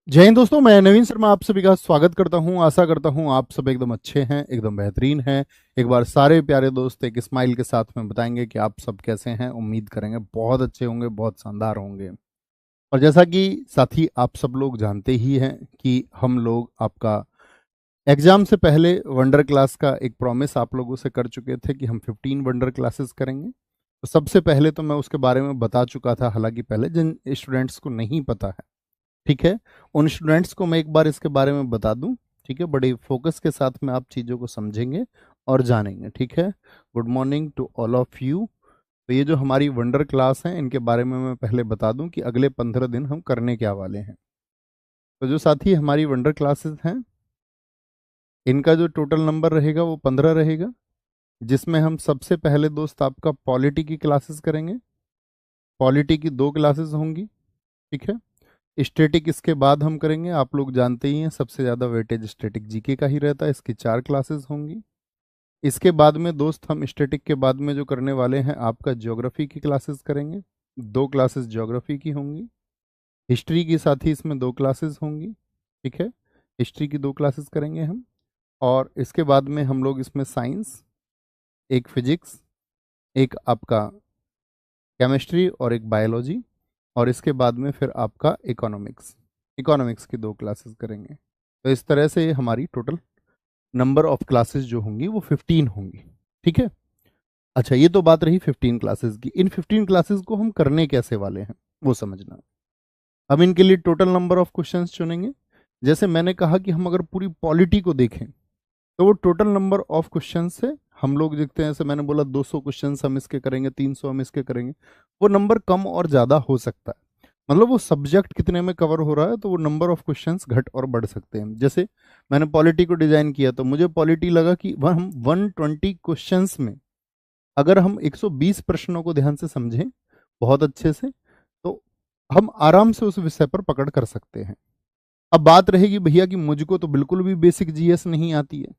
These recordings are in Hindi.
जय हिंद दोस्तों, मैं नवीन शर्मा आप सभी का स्वागत करता हूं। आशा करता हूं आप सब एकदम अच्छे हैं, एकदम बेहतरीन हैं। एक बार सारे प्यारे दोस्त एक स्माइल के साथ में बताएंगे कि आप सब कैसे हैं। उम्मीद करेंगे बहुत अच्छे होंगे, बहुत शानदार होंगे। और जैसा कि साथी आप सब लोग जानते ही हैं कि हम लोग आपका एग्जाम से पहले वंडर क्लास का एक प्रॉमिस आप लोगों से कर चुके थे कि हम 15 वंडर क्लासेस करेंगे। तो सबसे पहले तो मैं उसके बारे में बता चुका था, हालांकि पहले जिन स्टूडेंट्स को नहीं पता है, ठीक है, उन स्टूडेंट्स को मैं एक बार इसके बारे में बता दूं। ठीक है, बड़े फोकस के साथ में आप चीज़ों को समझेंगे और जानेंगे। ठीक है, good morning to all of you. तो ये जो हमारी वंडर क्लास है, इनके बारे में मैं पहले बता दूं कि अगले 15 दिन हम करने क्या वाले हैं। तो जो साथी हमारी वंडर क्लासेस हैं, इनका जो टोटल नंबर रहेगा वो 15 रहेगा, जिसमें हम सबसे पहले दोस्त आपका पॉलिटी की क्लासेस करेंगे। पॉलिटी की 2 क्लासेस होंगी। ठीक है, स्टैटिक इसके बाद हम करेंगे। आप लोग जानते ही हैं सबसे ज़्यादा वेटेज स्टैटिक जीके का ही रहता है, इसकी 4 क्लासेस होंगी। इसके बाद में दोस्त हम स्टैटिक के बाद में जो करने वाले हैं, आपका ज्योग्राफी की क्लासेस करेंगे। 2 क्लासेस ज्योग्राफी की होंगी। हिस्ट्री की साथ ही इसमें 2 क्लासेस होंगी। ठीक है, हिस्ट्री की 2 क्लासेस करेंगे हम। और इसके बाद में हम लोग इसमें साइंस, एक फिजिक्स, एक आपका केमिस्ट्री और एक बायोलॉजी, और इसके बाद में फिर आपका इकोनॉमिक्स, इकोनॉमिक्स की 2 क्लासेस करेंगे। तो इस तरह से हमारी टोटल नंबर ऑफ क्लासेस जो होंगी वो 15 होंगी। ठीक है, अच्छा ये तो बात रही 15 क्लासेस की। इन 15 क्लासेस को हम करने कैसे वाले हैं वो समझना। हम इनके लिए टोटल नंबर ऑफ क्वेश्चंस चुनेंगे। जैसे मैंने कहा कि हम अगर पूरी पॉलिटी को देखें तो वो टोटल नंबर ऑफ क्वेश्चन से हम लोग देखते हैं, जैसे मैंने बोला 200 क्वेश्चन हम इसके करेंगे, 300 हम इसके करेंगे। वो नंबर कम और ज़्यादा हो सकता है, मतलब वो सब्जेक्ट कितने में कवर हो रहा है, तो वो नंबर ऑफ क्वेश्चंस घट और बढ़ सकते हैं। जैसे मैंने पॉलिटी को डिजाइन किया तो मुझे पॉलिटी लगा कि वह हम 120 क्वेश्चंस में अगर हम 120 प्रश्नों को ध्यान से समझें बहुत अच्छे से, तो हम आराम से उस विषय पर पकड़ कर सकते हैं। अब बात रहेगी भैया कि मुझको तो बिल्कुल भी बेसिक जीएस नहीं आती है।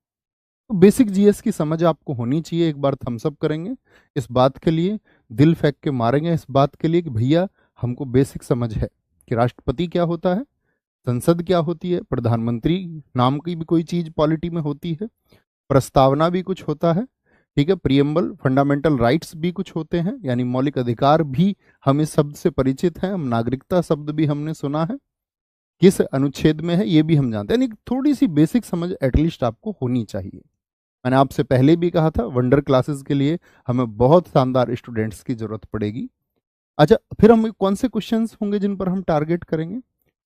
तो बेसिक जीएस की समझ आपको होनी चाहिए। एक बार थम्स अप करेंगे इस बात के लिए, दिल फेंक के मारेंगे इस बात के लिए कि भैया हमको बेसिक समझ है कि राष्ट्रपति क्या होता है, संसद क्या होती है, प्रधानमंत्री नाम की भी कोई चीज पॉलिटी में होती है, प्रस्तावना भी कुछ होता है। ठीक है, प्रियम्बल, फंडामेंटल राइट्स भी कुछ होते हैं, यानी मौलिक अधिकार भी हम इस शब्द से परिचित हैं। हम नागरिकता शब्द भी हमने सुना है, किस अनुच्छेद में है ये भी हम जानते हैं। यानी थोड़ी सी बेसिक समझ एटलीस्ट आपको होनी चाहिए। मैंने आपसे पहले भी कहा था वंडर क्लासेस के लिए हमें बहुत शानदार स्टूडेंट्स की जरूरत पड़ेगी। अच्छा, फिर हम कौन से क्वेश्चंस होंगे जिन पर हम टारगेट करेंगे।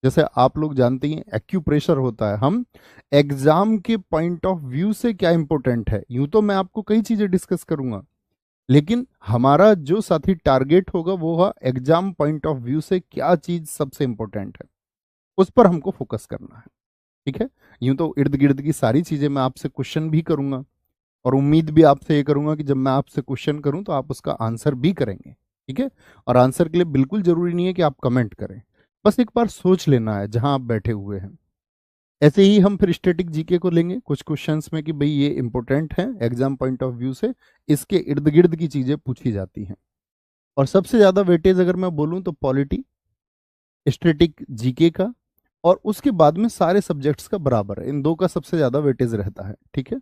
जैसे आप लोग जानते ही एक्यूप्रेशर होता है, हम एग्जाम के पॉइंट ऑफ व्यू से क्या इंपॉर्टेंट है। यूं तो मैं आपको कई चीजें डिस्कस करूंगा, लेकिन हमारा जो साथी टारगेट होगा वो होगा एग्जाम पॉइंट ऑफ व्यू से क्या चीज सबसे इंपॉर्टेंट है, उस पर हमको फोकस करना है। ठीक है, यूं तो इर्द गिर्द की सारी चीजें मैं आपसे क्वेश्चन भी करूंगा, और उम्मीद भी आपसे ये करूंगा कि जब मैं आपसे क्वेश्चन करूं तो आप उसका आंसर भी करेंगे। ठीक है, और आंसर के लिए बिल्कुल जरूरी नहीं है कि आप कमेंट करें, बस एक बार सोच लेना है जहां आप बैठे हुए हैं। ऐसे ही हम फिर स्टैटिक जीके को लेंगे कुछ क्वेश्चंस में कि भाई ये इंपॉर्टेंट है एग्जाम पॉइंट ऑफ व्यू से, इसके इर्द गिर्द की चीजें पूछी जाती हैं। और सबसे ज्यादा वेटेज अगर मैं बोलूं तो पॉलिटी, स्टैटिक जीके का, और उसके बाद में सारे सब्जेक्ट्स का बराबर है। इन 2 का सबसे ज्यादा वेटेज रहता है। ठीक है,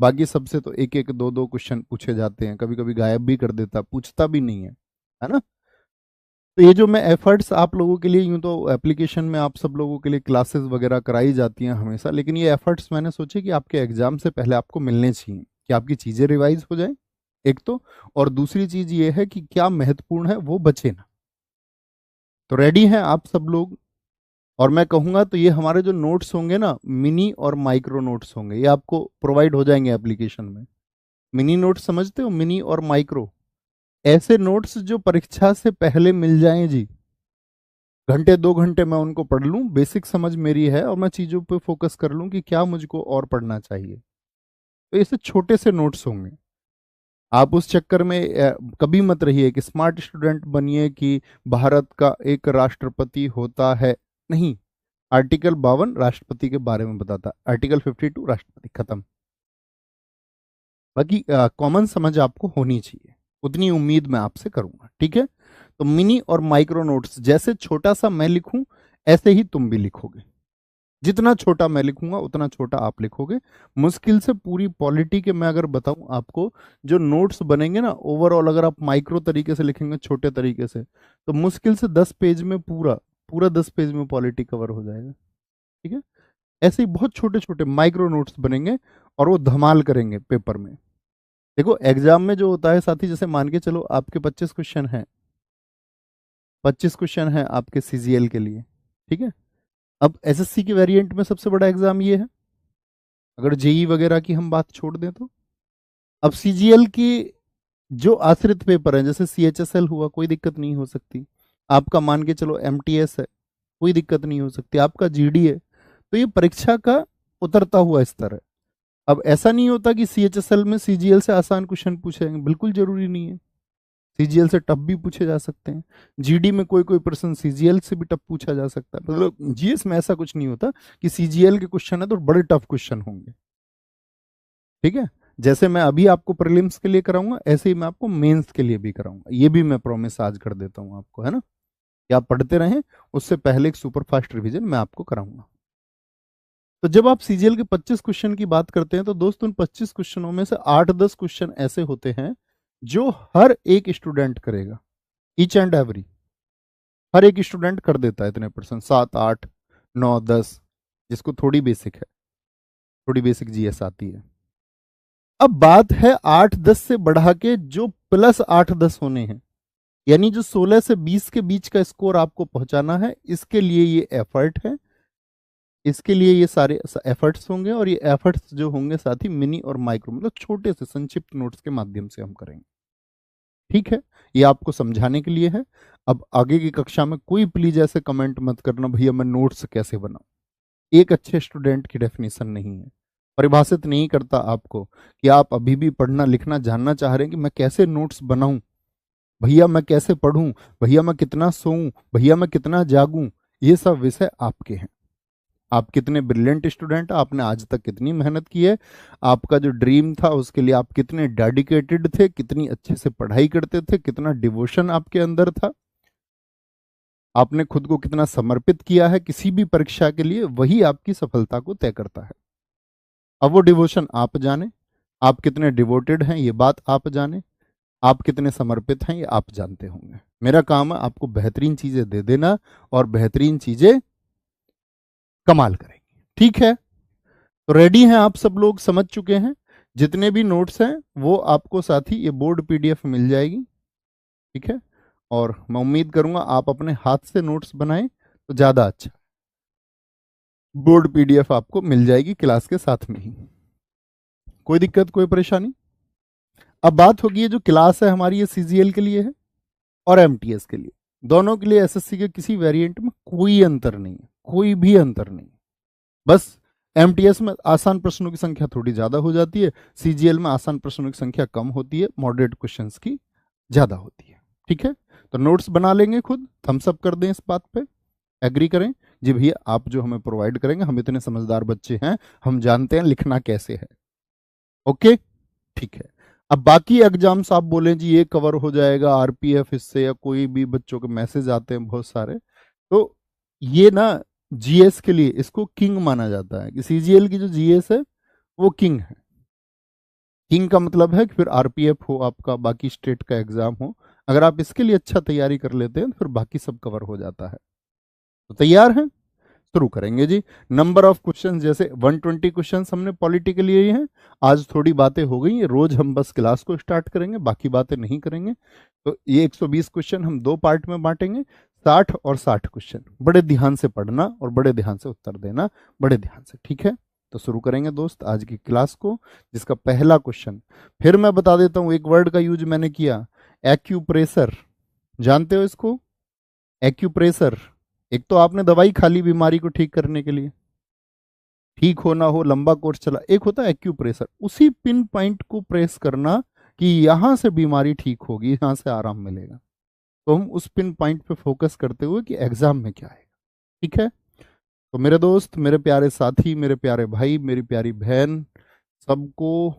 बाकी सबसे तो एक एक 2 2 क्वेश्चन पूछे जाते हैं, कभी कभी गायब भी कर देता, पूछता भी नहीं है ना। तो ये जो मैं एफर्ट्स आप लोगों के लिए, यूं तो एप्लीकेशन में आप सब लोगों के लिए क्लासेस वगैरह कराई जाती हैं हमेशा, लेकिन ये एफर्ट्स मैंने सोचे कि आपके एग्जाम से पहले आपको मिलने चाहिए कि आपकी चीजें रिवाइज हो जाए, एक तो। और दूसरी चीज ये है कि क्या महत्वपूर्ण है वो बचे ना। तो रेडी हैं आप सब लोग। और मैं कहूंगा तो ये हमारे जो नोट्स होंगे ना, मिनी और माइक्रो नोट्स होंगे, ये आपको प्रोवाइड हो जाएंगे एप्लीकेशन में। मिनी नोट्स समझते हो, मिनी और माइक्रो, ऐसे नोट्स जो परीक्षा से पहले मिल जाएं जी। घंटे 2 घंटे मैं उनको पढ़ लूं, बेसिक समझ मेरी है और मैं चीजों पे फोकस कर लूं कि क्या मुझको और पढ़ना चाहिए। तो ऐसे छोटे से नोट्स होंगे। आप उस चक्कर में कभी मत रहिए कि स्मार्ट स्टूडेंट बनिए कि भारत का एक राष्ट्रपति होता है। नहीं, आर्टिकल 52 राष्ट्रपति के बारे में बताता, आर्टिकल 52 राष्ट्रपति, खत्म। बाकी कॉमन समझ आपको होनी चाहिए, उतनी उम्मीद मैं आपसे करूंगा। ठीक है, तो मिनी और माइक्रो नोट्स जैसे छोटा सा मैं लिखूं ऐसे ही तुम भी लिखोगे। जितना छोटा मैं लिखूंगा उतना छोटा आप लिखोगे। मुश्किल से पूरी पॉलिटी के मैं अगर बताऊं आपको, जो नोट्स बनेंगे ना ओवरऑल, अगर आप माइक्रो तरीके से लिखेंगे, छोटे तरीके से, तो मुश्किल से 10 पेज में पूरा पूरा 10 पेज में पॉलिटी कवर हो जाएगा। ठीक है, ऐसे ही बहुत छोटे छोटे माइक्रो नोट्स बनेंगे और वो धमाल करेंगे पेपर में। देखो एग्जाम में जो होता है साथी, जैसे मान के चलो आपके 25 क्वेश्चन हैं, 25 क्वेश्चन हैं आपके सीजीएल के लिए। ठीक है, अब एसएससी के वेरिएंट में सबसे बड़ा एग्जाम ये है, अगर जेई वगैरह की हम बात छोड़ दें तो। अब सीजीएल की जो आश्रित पेपर है, जैसे सीएचएसएल हुआ, कोई दिक्कत नहीं हो सकती। आपका मान के चलो एमटीएस है, कोई दिक्कत नहीं हो सकती। आपका जीडी है, तो ये परीक्षा का उतरता हुआ स्तर है। अब ऐसा नहीं होता कि सीएचएसएल में सीजीएल से आसान क्वेश्चन पूछे जाएंगे, बिल्कुल जरूरी नहीं है। सीजीएल से टफ भी पूछे जा सकते हैं। जीडी में कोई कोई प्रश्न सीजीएल से भी टफ पूछा जा सकता है। मतलब जीएस में ऐसा कुछ नहीं होता कि सीजीएल के क्वेश्चन है तो बड़े टफ क्वेश्चन होंगे। ठीक है, जैसे मैं अभी आपको प्रीलिम्स के लिए कराऊंगा, ऐसे ही मैं आपको मेंस के लिए भी कराऊंगा। ये भी मैं प्रॉमिस आज कर देता हूं आपको, है ना, कि आप पढ़ते रहें, उससे पहले एक सुपर फास्ट रिवीजन मैं आपको कराऊंगा। तो जब आप सीजीएल के 25 क्वेश्चन की बात करते हैं तो दोस्तों, उन 25 क्वेश्चनों में से 8-10 क्वेश्चन ऐसे होते हैं जो हर एक स्टूडेंट करेगा, ईच एंड एवरी, हर एक स्टूडेंट कर देता है इतने परसेंट, 7, 8, 9, 10, जिसको थोड़ी बेसिक है, थोड़ी बेसिक जीएस आती है। अब बात है 8-10 से बढ़ा के जो प्लस 8-10 होने हैं, यानी जो 16 से 20 के बीच का स्कोर आपको पहुंचाना है, इसके लिए ये एफर्ट है, इसके लिए ये सारे एफर्ट्स होंगे। और ये एफर्ट्स जो होंगे साथ ही मिनी और माइक्रो, मतलब छोटे से संक्षिप्त नोट्स के माध्यम से हम करेंगे। ठीक है, ये आपको समझाने के लिए है। अब आगे की कक्षा में कोई प्लीज ऐसे कमेंट मत करना भैया मैं नोट्स कैसे बनाऊं। एक अच्छे स्टूडेंट की डेफिनेशन नहीं है, परिभाषित नहीं करता आपको कि आप अभी भी पढ़ना लिखना जानना चाह रहे हैं कि मैं कैसे नोट्स बनाऊं, भैया मैं कैसे पढ़ूं, भैया मैं कितना सोऊं, भैया मैं कितना जागूं। ये सब विषय आपके हैं। आप कितने ब्रिलियंट स्टूडेंट, आपने आज तक कितनी मेहनत की है, आपका जो ड्रीम था उसके लिए आप कितने डेडिकेटेड थे, कितनी अच्छे से पढ़ाई करते थे, कितना डिवोशन आपके अंदर था, आपने खुद को कितना समर्पित किया है किसी भी परीक्षा के लिए, वही आपकी सफलता को तय करता है। अब वो डिवोशन आप जाने, आप कितने डिवोटेड हैं ये बात आप जाने, आप कितने समर्पित हैं ये आप जानते होंगे। मेरा काम है आपको बेहतरीन चीजें दे देना और बेहतरीन चीजें कमाल करेंगे। ठीक है, तो रेडी हैं आप सब लोग, समझ चुके हैं। जितने भी नोट्स हैं वो आपको साथ ही ये बोर्ड पीडीएफ मिल जाएगी। ठीक है, और मैं उम्मीद करूंगा आप अपने हाथ से नोट्स बनाएं तो ज्यादा अच्छा। बोर्ड पीडीएफ आपको मिल जाएगी क्लास के साथ में ही, कोई दिक्कत कोई परेशानी। अब बात होगी ये जो क्लास है हमारी, ये सीजीएल के लिए है और एमटीएस के लिए, दोनों के लिए एसएससी के किसी वेरिएंट में कोई अंतर नहीं है, कोई भी अंतर नहीं। बस एमटीएस में आसान प्रश्नों की संख्या थोड़ी ज्यादा हो जाती है, सीजीएल में आसान प्रश्नों की संख्या कम होती है, मॉडरेट क्वेश्चंस की ज्यादा होती है। ठीक है, तो नोट्स बना लेंगे खुद, थम्स अप कर दें इस बात पे, एग्री करें जी भैया आप जो हमें प्रोवाइड करेंगे, हम इतने समझदार बच्चे हैं, हम जानते हैं लिखना कैसे है। ओके, ठीक है। अब बाकी एग्जाम्स आप बोलें जी ये कवर हो जाएगा आरपीएफ इससे, या कोई भी बच्चों के मैसेज आते हैं बहुत सारे, तो ये ना जीएस के लिए इसको किंग माना जाता है कि सीजीएल की जो जीएस है वो किंग है। किंग का मतलब है कि फिर आरपीएफ हो आपका, बाकी स्टेट का एग्जाम हो, अगर आप इसके लिए अच्छा तैयारी कर लेते हैं तो फिर बाकी सब कवर हो जाता है। तो तैयार हैं, शुरू करेंगे जी। नंबर ऑफ क्वेश्चंस, जैसे 120 क्वेश्चंस हमने पॉलिटी के लिए ही हैं। आज थोड़ी बातें हो गई, रोज हम बस क्लास को स्टार्ट करेंगे, बाकी बातें नहीं करेंगे। तो ये 120 क्वेश्चन हम 2 पार्ट में बांटेंगे, 60 और 60 क्वेश्चन। बड़े ध्यान से पढ़ना और बड़े ध्यान से उत्तर देना, बड़े ध्यान से। ठीक है, तो शुरू करेंगे दोस्त आज की क्लास को, जिसका पहला क्वेश्चन फिर मैं बता देता हूं, एक वर्ड का यूज मैंने किया, एक्यूप्रेशर। जानते हो इसको, एक्यूप्रेशर? एक तो आपने दवाई खा ली बीमारी को ठीक करने के लिए, ठीक होना हो, लंबा कोर्स चला, एक होता है एक्यूप्रेशर, उसी पिन पॉइंट को प्रेस करना कि यहां से बीमारी ठीक होगी, यहां से आराम मिलेगा। तो हम उस पिन पॉइंट पे फोकस करते हुए कि एग्जाम में क्या है। ठीक है, तो मेरे दोस्त, मेरे प्यारे साथी, मेरे प्यारे भाई, मेरी प्यारी बहन, सबको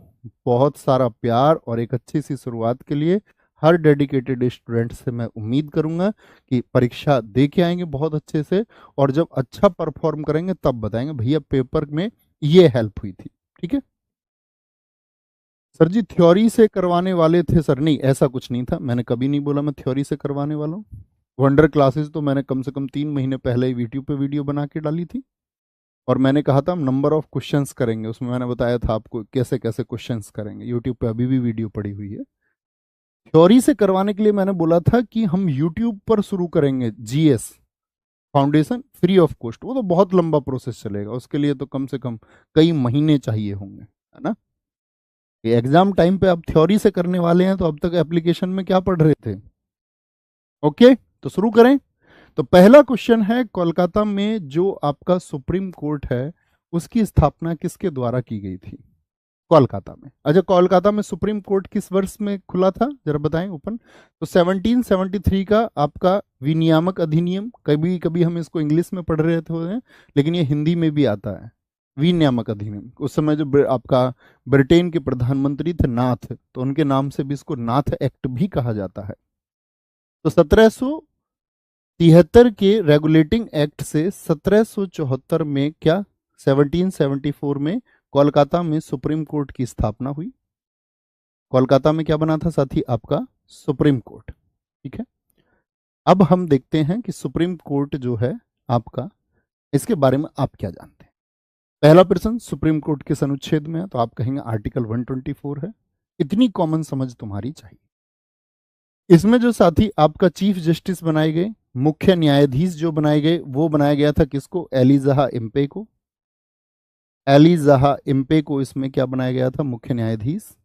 बहुत सारा प्यार और एक अच्छी सी शुरुआत के लिए हर डेडिकेटेड स्टूडेंट से मैं उम्मीद करूंगा कि परीक्षा दे के आएंगे बहुत अच्छे से, और जब अच्छा परफॉर्म करेंगे तब बताएंगे भैया पेपर में ये हेल्प हुई थी। ठीक है सर जी, थ्योरी से करवाने वाले थे सर? नहीं, ऐसा कुछ नहीं था, मैंने कभी नहीं बोला मैं थ्योरी से करवाने वाला हूँ। वंडर क्लासेस तो मैंने कम से कम 3 महीने पहले ही यूट्यूब पे वीडियो बना के डाली थी, और मैंने कहा था हम नंबर ऑफ क्वेश्चंस करेंगे, उसमें मैंने बताया था आपको कैसे कैसे क्वेश्चंस करेंगे। यूट्यूब पे अभी भी वीडियो पड़ी हुई है। थ्योरी से करवाने के लिए मैंने बोला था कि हम यूट्यूब पर शुरू करेंगे GS foundation free of cost. वो तो बहुत लंबा प्रोसेस चलेगा, उसके लिए तो कम से कम कई महीने चाहिए होंगे, है ना। एग्जाम टाइम पे आप थ्योरी से करने वाले हैं, तो अब तक एप्लीकेशन में क्या पढ़ रहे थे? ओके, तो शुरू करें। तो पहला क्वेश्चन है, कोलकाता में जो आपका सुप्रीम कोर्ट है उसकी स्थापना किसके द्वारा की गई थी? कोलकाता में। अच्छा, कोलकाता में सुप्रीम कोर्ट किस वर्ष में खुला था, जरा बताएं ओपन। तो 1773 का आपका विनियामक अधिनियम, कभी कभी हम इसको इंग्लिश में पढ़ रहे थे लेकिन ये हिंदी में भी आता है, विनियामक अधिनियम। उस समय जो आपका ब्रिटेन के प्रधानमंत्री थे नाथ, तो उनके नाम से भी इसको नाथ एक्ट भी कहा जाता है। तो 1773 के रेगुलेटिंग एक्ट से 1774 में क्या, 1774 में कोलकाता में सुप्रीम कोर्ट की स्थापना हुई। कोलकाता में क्या बना था साथी? आपका सुप्रीम कोर्ट। ठीक है, अब हम देखते हैं कि सुप्रीम कोर्ट जो है आपका, इसके बारे में आप क्या जानते हैं। पहला प्रश्न सुप्रीम कोर्ट किस अनुच्छेद में है? तो आप कहेंगे आर्टिकल 124 है। इतनी कॉमन समझ तुम्हारी चाहिए। इसमें जो साथी आपका चीफ जस्टिस बनाए गए, मुख्य न्यायाधीश जो बनाए गए, वो बनाया गया था किसको? एलिजाहा इम्पे को। एलिजाहा इम्पे को इसमें क्या बनाया गया था? मुख्य न्यायाधीश।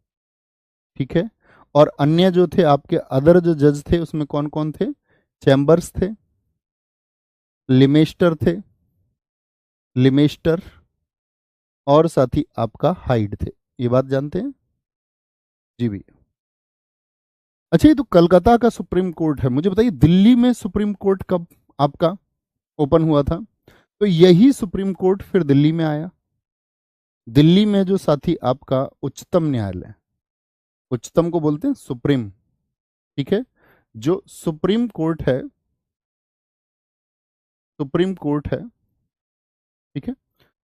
ठीक है, और अन्य जो थे आपके अदर जो जज थे उसमें कौन कौन थे? चैम्बर्स थे, लिमेस्टर थे, लिमेस्टर, और साथी आपका हाइड थे। ये बात जानते हैं जी भैया। अच्छा, ये तो कलकत्ता का सुप्रीम कोर्ट है, मुझे बताइए दिल्ली में सुप्रीम कोर्ट कब आपका ओपन हुआ था? तो यही सुप्रीम कोर्ट फिर दिल्ली में आया। दिल्ली में जो साथी आपका उच्चतम न्यायालय, उच्चतम को बोलते हैं सुप्रीम। ठीक है, जो सुप्रीम कोर्ट है, सुप्रीम कोर्ट है, ठीक है,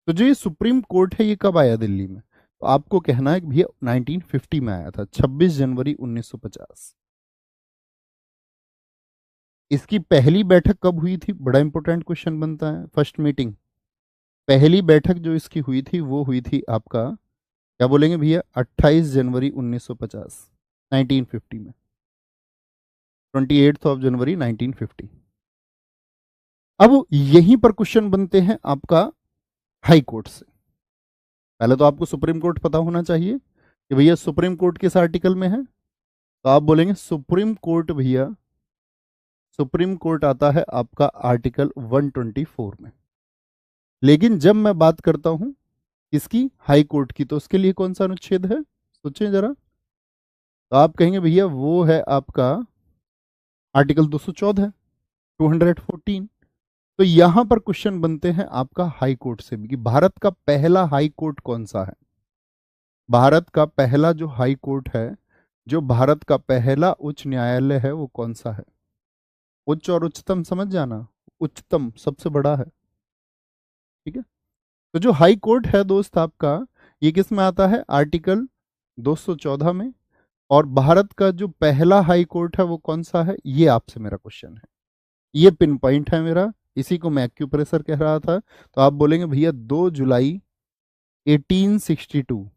तो जो ये सुप्रीम कोर्ट है ये कब आया दिल्ली में? तो आपको कहना है कि भैया 1950 में आया था, 26 जनवरी 1950। इसकी पहली बैठक कब हुई थी? बड़ा इंपॉर्टेंट क्वेश्चन बनता है। फर्स्ट मीटिंग, पहली बैठक जो इसकी हुई थी वो हुई थी आपका, क्या बोलेंगे भैया, 28 जनवरी 1950, 1950 में, 28 ऑफ जनवरी 1950। अब यहीं पर क्वेश्चन बनते हैं आपका हाई कोर्ट से। पहले तो आपको सुप्रीम कोर्ट पता होना चाहिए कि भैया सुप्रीम कोर्ट किस आर्टिकल में है। तो आप बोलेंगे सुप्रीम कोर्ट भैया, सुप्रीम कोर्ट आता है आपका आर्टिकल 124 में। लेकिन जब मैं बात करता हूं किसकी, हाई कोर्ट की, तो उसके लिए कौन सा अनुच्छेद है? सोचें जरा। तो आप कहेंगे भैया वो है आपका आर्टिकल 214, 214। तो यहां पर क्वेश्चन बनते हैं आपका हाई कोर्ट से भी कि भारत का पहला हाई कोर्ट कौन सा है। भारत का पहला जो हाई कोर्ट है, जो भारत का पहला उच्च न्यायालय है, वो कौन सा है? उच्च और उच्चतम समझ जाना, उच्चतम सबसे बड़ा है। ठीक है, तो जो हाई कोर्ट है दोस्त आपका, ये किस में आता है? आर्टिकल 214 में। और भारत का जो पहला हाई कोर्ट है वो कौन सा है? ये आपसे मेरा क्वेश्चन है, ये पिन पॉइंट है मेरा, इसी को मैं एक्यूप्रेशर कह रहा था। तो आप बोलेंगे भैया 2 जुलाई 1862,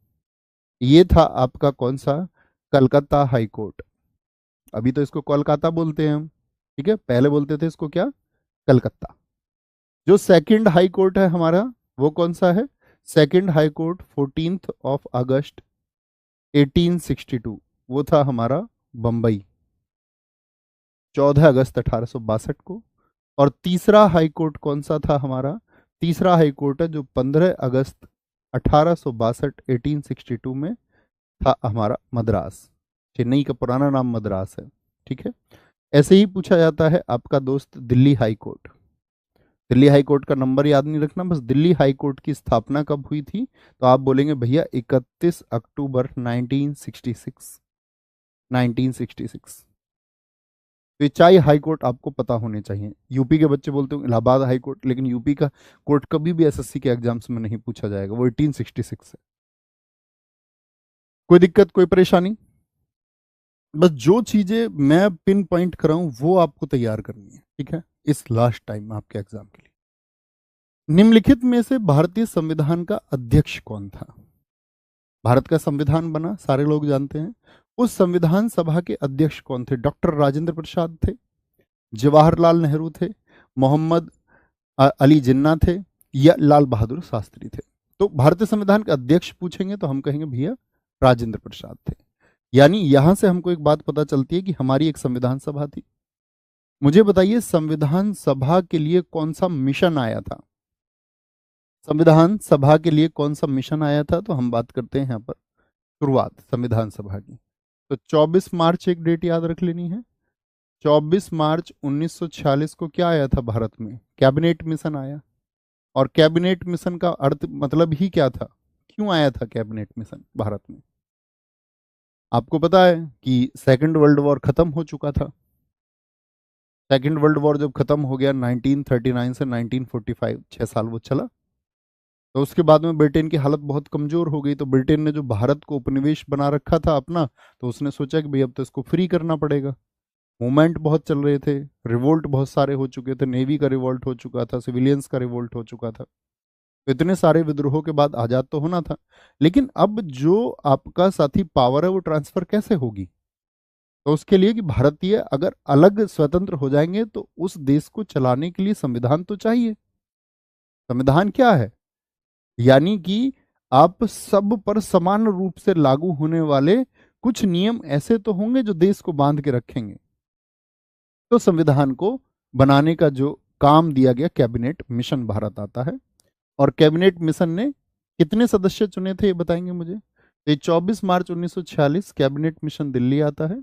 ये था आपका कौन सा? Calcutta high court. अभी तो इसको कोलकाता बोलते हैं हम, ठीक है, पहले बोलते थे इसको क्या? कलकत्ता। जो सेकंड हाई कोर्ट है हमारा, वो कौन सा है? सेकंड हाई कोर्ट 14 ऑफ अगस्त 1862, वो था हमारा बंबई, 14 अगस्त 1862 को। और तीसरा हाई कोर्ट कौन सा था हमारा? तीसरा हाई कोर्ट है जो 15 अगस्त 1862 1862 में था हमारा मद्रास। चेन्नई का पुराना नाम मद्रास है। ठीक है, ऐसे ही पूछा जाता है आपका दोस्त Delhi high court. Delhi high court का नंबर याद नहीं रखना, बस दिल्ली हाई कोर्ट की स्थापना कब हुई थी? तो आप बोलेंगे भैया 31 अक्टूबर 1966। 1966। तो ये चाहे हाई कोर्ट आपको पता होने चाहिए। यूपी के बच्चे बोलते हो इलाहाबाद हाई कोर्ट, लेकिन यूपी का कोर्ट कभी भी एसएससी के एग्जाम्स में नहीं पूछा जाएगा, वो 1866 है। कोई दिक्कत, कोई परेशानी? बस जो चीजें मैं पिन पॉइंट कर रहा हूं वो आपको तैयार करनी है, ठीक है, इस लास्ट टाइम आपके एग्जाम के लिए। निम्नलिखित में से भारतीय संविधान का अध्यक्ष कौन था? भारत का संविधान बना, सारे लोग जानते हैं। उस संविधान सभा के अध्यक्ष कौन थे? डॉक्टर राजेंद्र प्रसाद थे, जवाहरलाल नेहरू थे, मोहम्मद अली जिन्ना थे, या लाल बहादुर शास्त्री थे? तो भारतीय संविधान के अध्यक्ष पूछेंगे तो हम कहेंगे भैया राजेंद्र प्रसाद थे। यानी यहां से हमको एक बात पता चलती है कि हमारी एक संविधान सभा थी। मुझे बताइए संविधान सभा के लिए कौन सा मिशन आया था? संविधान सभा के लिए कौन सा मिशन आया था? तो हम बात करते हैं यहाँ पर शुरुआत संविधान सभा की। तो 24 मार्च एक डेट याद रख लेनी है। 24 मार्च 1946 को क्या आया था भारत में? कैबिनेट मिशन आया। और कैबिनेट मिशन का अर्थ मतलब ही क्या था? क्यों आया था कैबिनेट मिशन भारत में? आपको पता है कि सेकंड वर्ल्ड वॉर खत्म हो चुका था। सेकंड वर्ल्ड वॉर जब खत्म हो गया 1939 से 1945, 6 साल वो चला। तो उसके बाद में ब्रिटेन की हालत बहुत कमजोर हो गई। तो ब्रिटेन ने जो भारत को उपनिवेश बना रखा था अपना, तो उसने सोचा कि भाई अब तो इसको फ्री करना पड़ेगा। मूवमेंट बहुत चल रहे थे, रिवोल्ट बहुत सारे हो चुके थे, नेवी का रिवोल्ट हो चुका था, सिविलियंस का रिवोल्ट हो चुका था। तो इतने सारे विद्रोहों के बाद आजाद तो होना था, लेकिन अब जो आपका साथी पावर है वो ट्रांसफर कैसे होगी? तो उसके लिए कि भारतीय अगर अलग स्वतंत्र हो जाएंगे तो उस देश को चलाने के लिए संविधान तो चाहिए। संविधान क्या है? यानी कि आप सब पर समान रूप से लागू होने वाले कुछ नियम ऐसे तो होंगे जो देश को बांध के रखेंगे। तो संविधान को बनाने का जो काम दिया गया, कैबिनेट मिशन भारत आता है। और कैबिनेट मिशन ने कितने सदस्य चुने थे ये बताएंगे मुझे? तो 24 मार्च 1946 कैबिनेट मिशन दिल्ली आता है,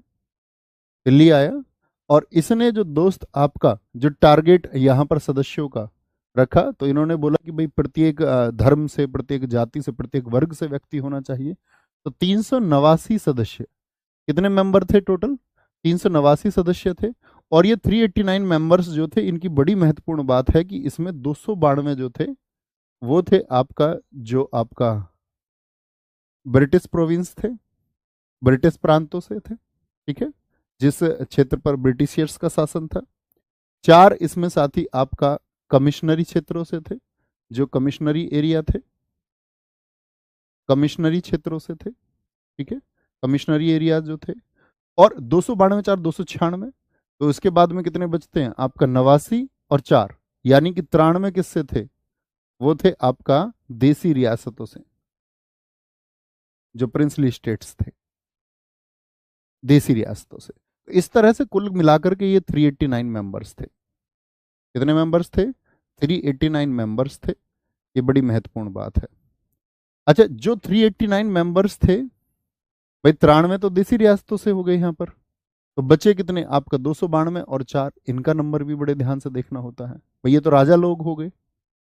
दिल्ली आया। और इसने जो दोस्त आपका जो टारगेट यहां पर सदस्यों का रखा, तो इन्होंने बोला कि भाई प्रत्येक धर्म से, प्रत्येक जाति से, प्रत्येक वर्ग से व्यक्ति होना चाहिए। तो 389 सदस्य, कितने मेंबर थे टोटल? 389 सदस्य थे। और ये 389 मेंबर्स जो थे, इनकी बड़ी महत्वपूर्ण बात है कि इसमें 292 जो थे वो थे आपका जो आपका ब्रिटिश प्रोविंस थे, ब्रिटिश प्रांतों से थे, ठीक है, जिस क्षेत्र पर ब्रिटिशियर्स का शासन था। 4 इसमें साथी आपका कमिश्नरी क्षेत्रों से थे, जो कमिश्नरी एरिया थे, कमिश्नरी क्षेत्रों से थे, ठीक है, कमिश्नरी एरिया जो थे। और 292 4 296। तो इसके बाद में कितने बचते हैं आपका? 89 और 4, यानी कि 93 किससे थे? वो थे आपका देसी रियासतों से, जो प्रिंसली स्टेट्स थे, देसी रियासतों से। तो इस तरह से कुल मिलाकर के ये 389 मेंबर्स थे। कितने मेंबर्स थे? 389 मेंबर्स थे। ये बड़ी महत्वपूर्ण बात है। अच्छा, जो 389 मेंबर्स थे भाई, 93 तो देसी रियासतों से हो गए यहाँ पर, तो बचे कितने आपका? 292 और 4, इनका नंबर भी बड़े ध्यान से देखना होता है भाई। ये तो राजा लोग हो गए,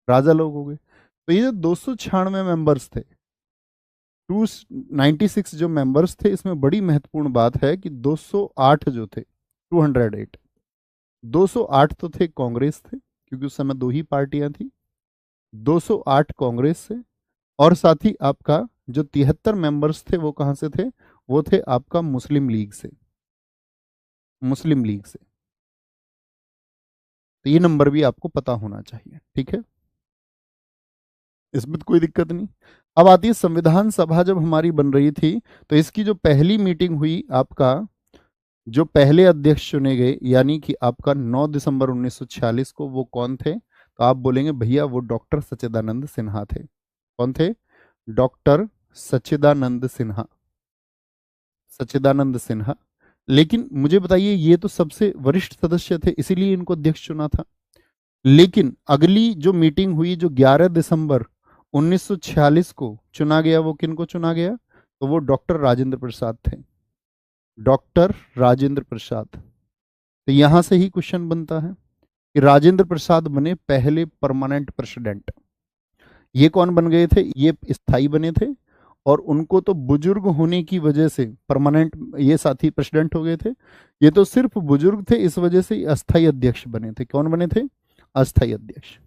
राजा लोग हो गए। तो ये जो 296 मेंबर्स थे, 296 जो मेंबर्स थे, इसमें बड़ी महत्वपूर्ण बात है कि 208 जो थे, 208, 208 तो थे कांग्रेस थे, क्योंकि उस समय 2 ही पार्टियां थी। 208 कांग्रेस से, और साथ ही आपका जो 73 मेंबर्स थे वो कहां से थे? वो थे आपका मुस्लिम लीग से, मुस्लिम लीग से। तो ये नंबर भी आपको पता होना चाहिए, ठीक है, इसमें तो कोई दिक्कत नहीं। अब आती है संविधान सभा जब हमारी बन रही थी, तो इसकी जो पहली मीटिंग हुई, आपका जो पहले अध्यक्ष चुने गए, यानी कि आपका 9 दिसंबर 1946 को, वो कौन थे? तो आप बोलेंगे भैया वो डॉक्टर सच्चिदानंद सिन्हा थे। कौन थे? डॉक्टर सच्चिदानंद सिन्हा, सच्चिदानंद सिन्हा। लेकिन मुझे बताइए, ये तो सबसे वरिष्ठ सदस्य थे, इसीलिए इनको अध्यक्ष चुना था। लेकिन अगली जो मीटिंग हुई, जो 11 दिसंबर 1946 को चुना गया, वो किन को चुना गया? तो वो डॉक्टर राजेंद्र प्रसाद थे, डॉक्टर राजेंद्र प्रसाद। तो यहां से ही क्वेश्चन बनता है कि राजेंद्र प्रसाद बने पहले परमानेंट प्रेसिडेंट। ये कौन बन गए थे? ये स्थायी बने थे। और उनको तो बुजुर्ग होने की वजह से परमानेंट ये साथी प्रेसिडेंट हो गए थे। ये तो सिर्फ बुजुर्ग थे, इस वजह से अस्थाई अध्यक्ष बने थे। कौन बने थे? अस्थाई अध्यक्ष।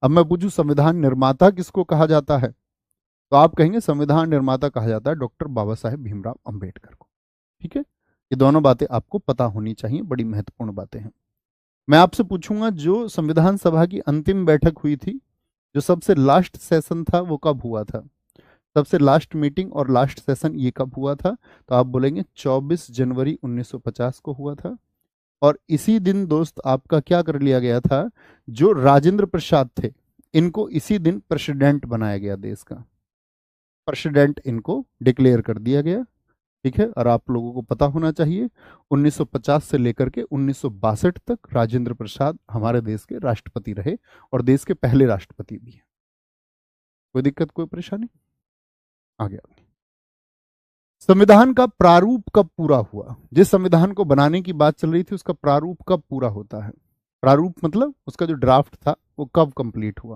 अब मैं पूछूं संविधान निर्माता किसको कहा जाता है, तो आप कहेंगे संविधान निर्माता कहा जाता है डॉक्टर बाबा साहेब भीमराव अंबेडकर को। ठीक है, ये दोनों बातें आपको पता होनी चाहिए, बड़ी महत्वपूर्ण बातें हैं। मैं आपसे पूछूंगा जो संविधान सभा की अंतिम बैठक हुई थी, जो सबसे लास्ट सेशन था, वो कब हुआ था? सबसे लास्ट मीटिंग और लास्ट सेशन ये कब हुआ था? तो आप बोलेंगे 24 जनवरी 1950 को हुआ था। और इसी दिन दोस्त आपका क्या कर लिया गया था, जो राजेंद्र प्रसाद थे इनको इसी दिन प्रेसिडेंट बनाया गया, देश का प्रेसिडेंट इनको डिक्लेयर कर दिया गया। ठीक है, और आप लोगों को पता होना चाहिए 1950 से लेकर के 1962 तक राजेंद्र प्रसाद हमारे देश के राष्ट्रपति रहे और देश के पहले राष्ट्रपति भी हैं। कोई दिक्कत, कोई परेशानी? आगे आगे। संविधान का प्रारूप कब पूरा हुआ? जिस संविधान को बनाने की बात चल रही थी उसका प्रारूप कब पूरा होता है? प्रारूप मतलब उसका जो ड्राफ्ट था वो कब कंप्लीट हुआ?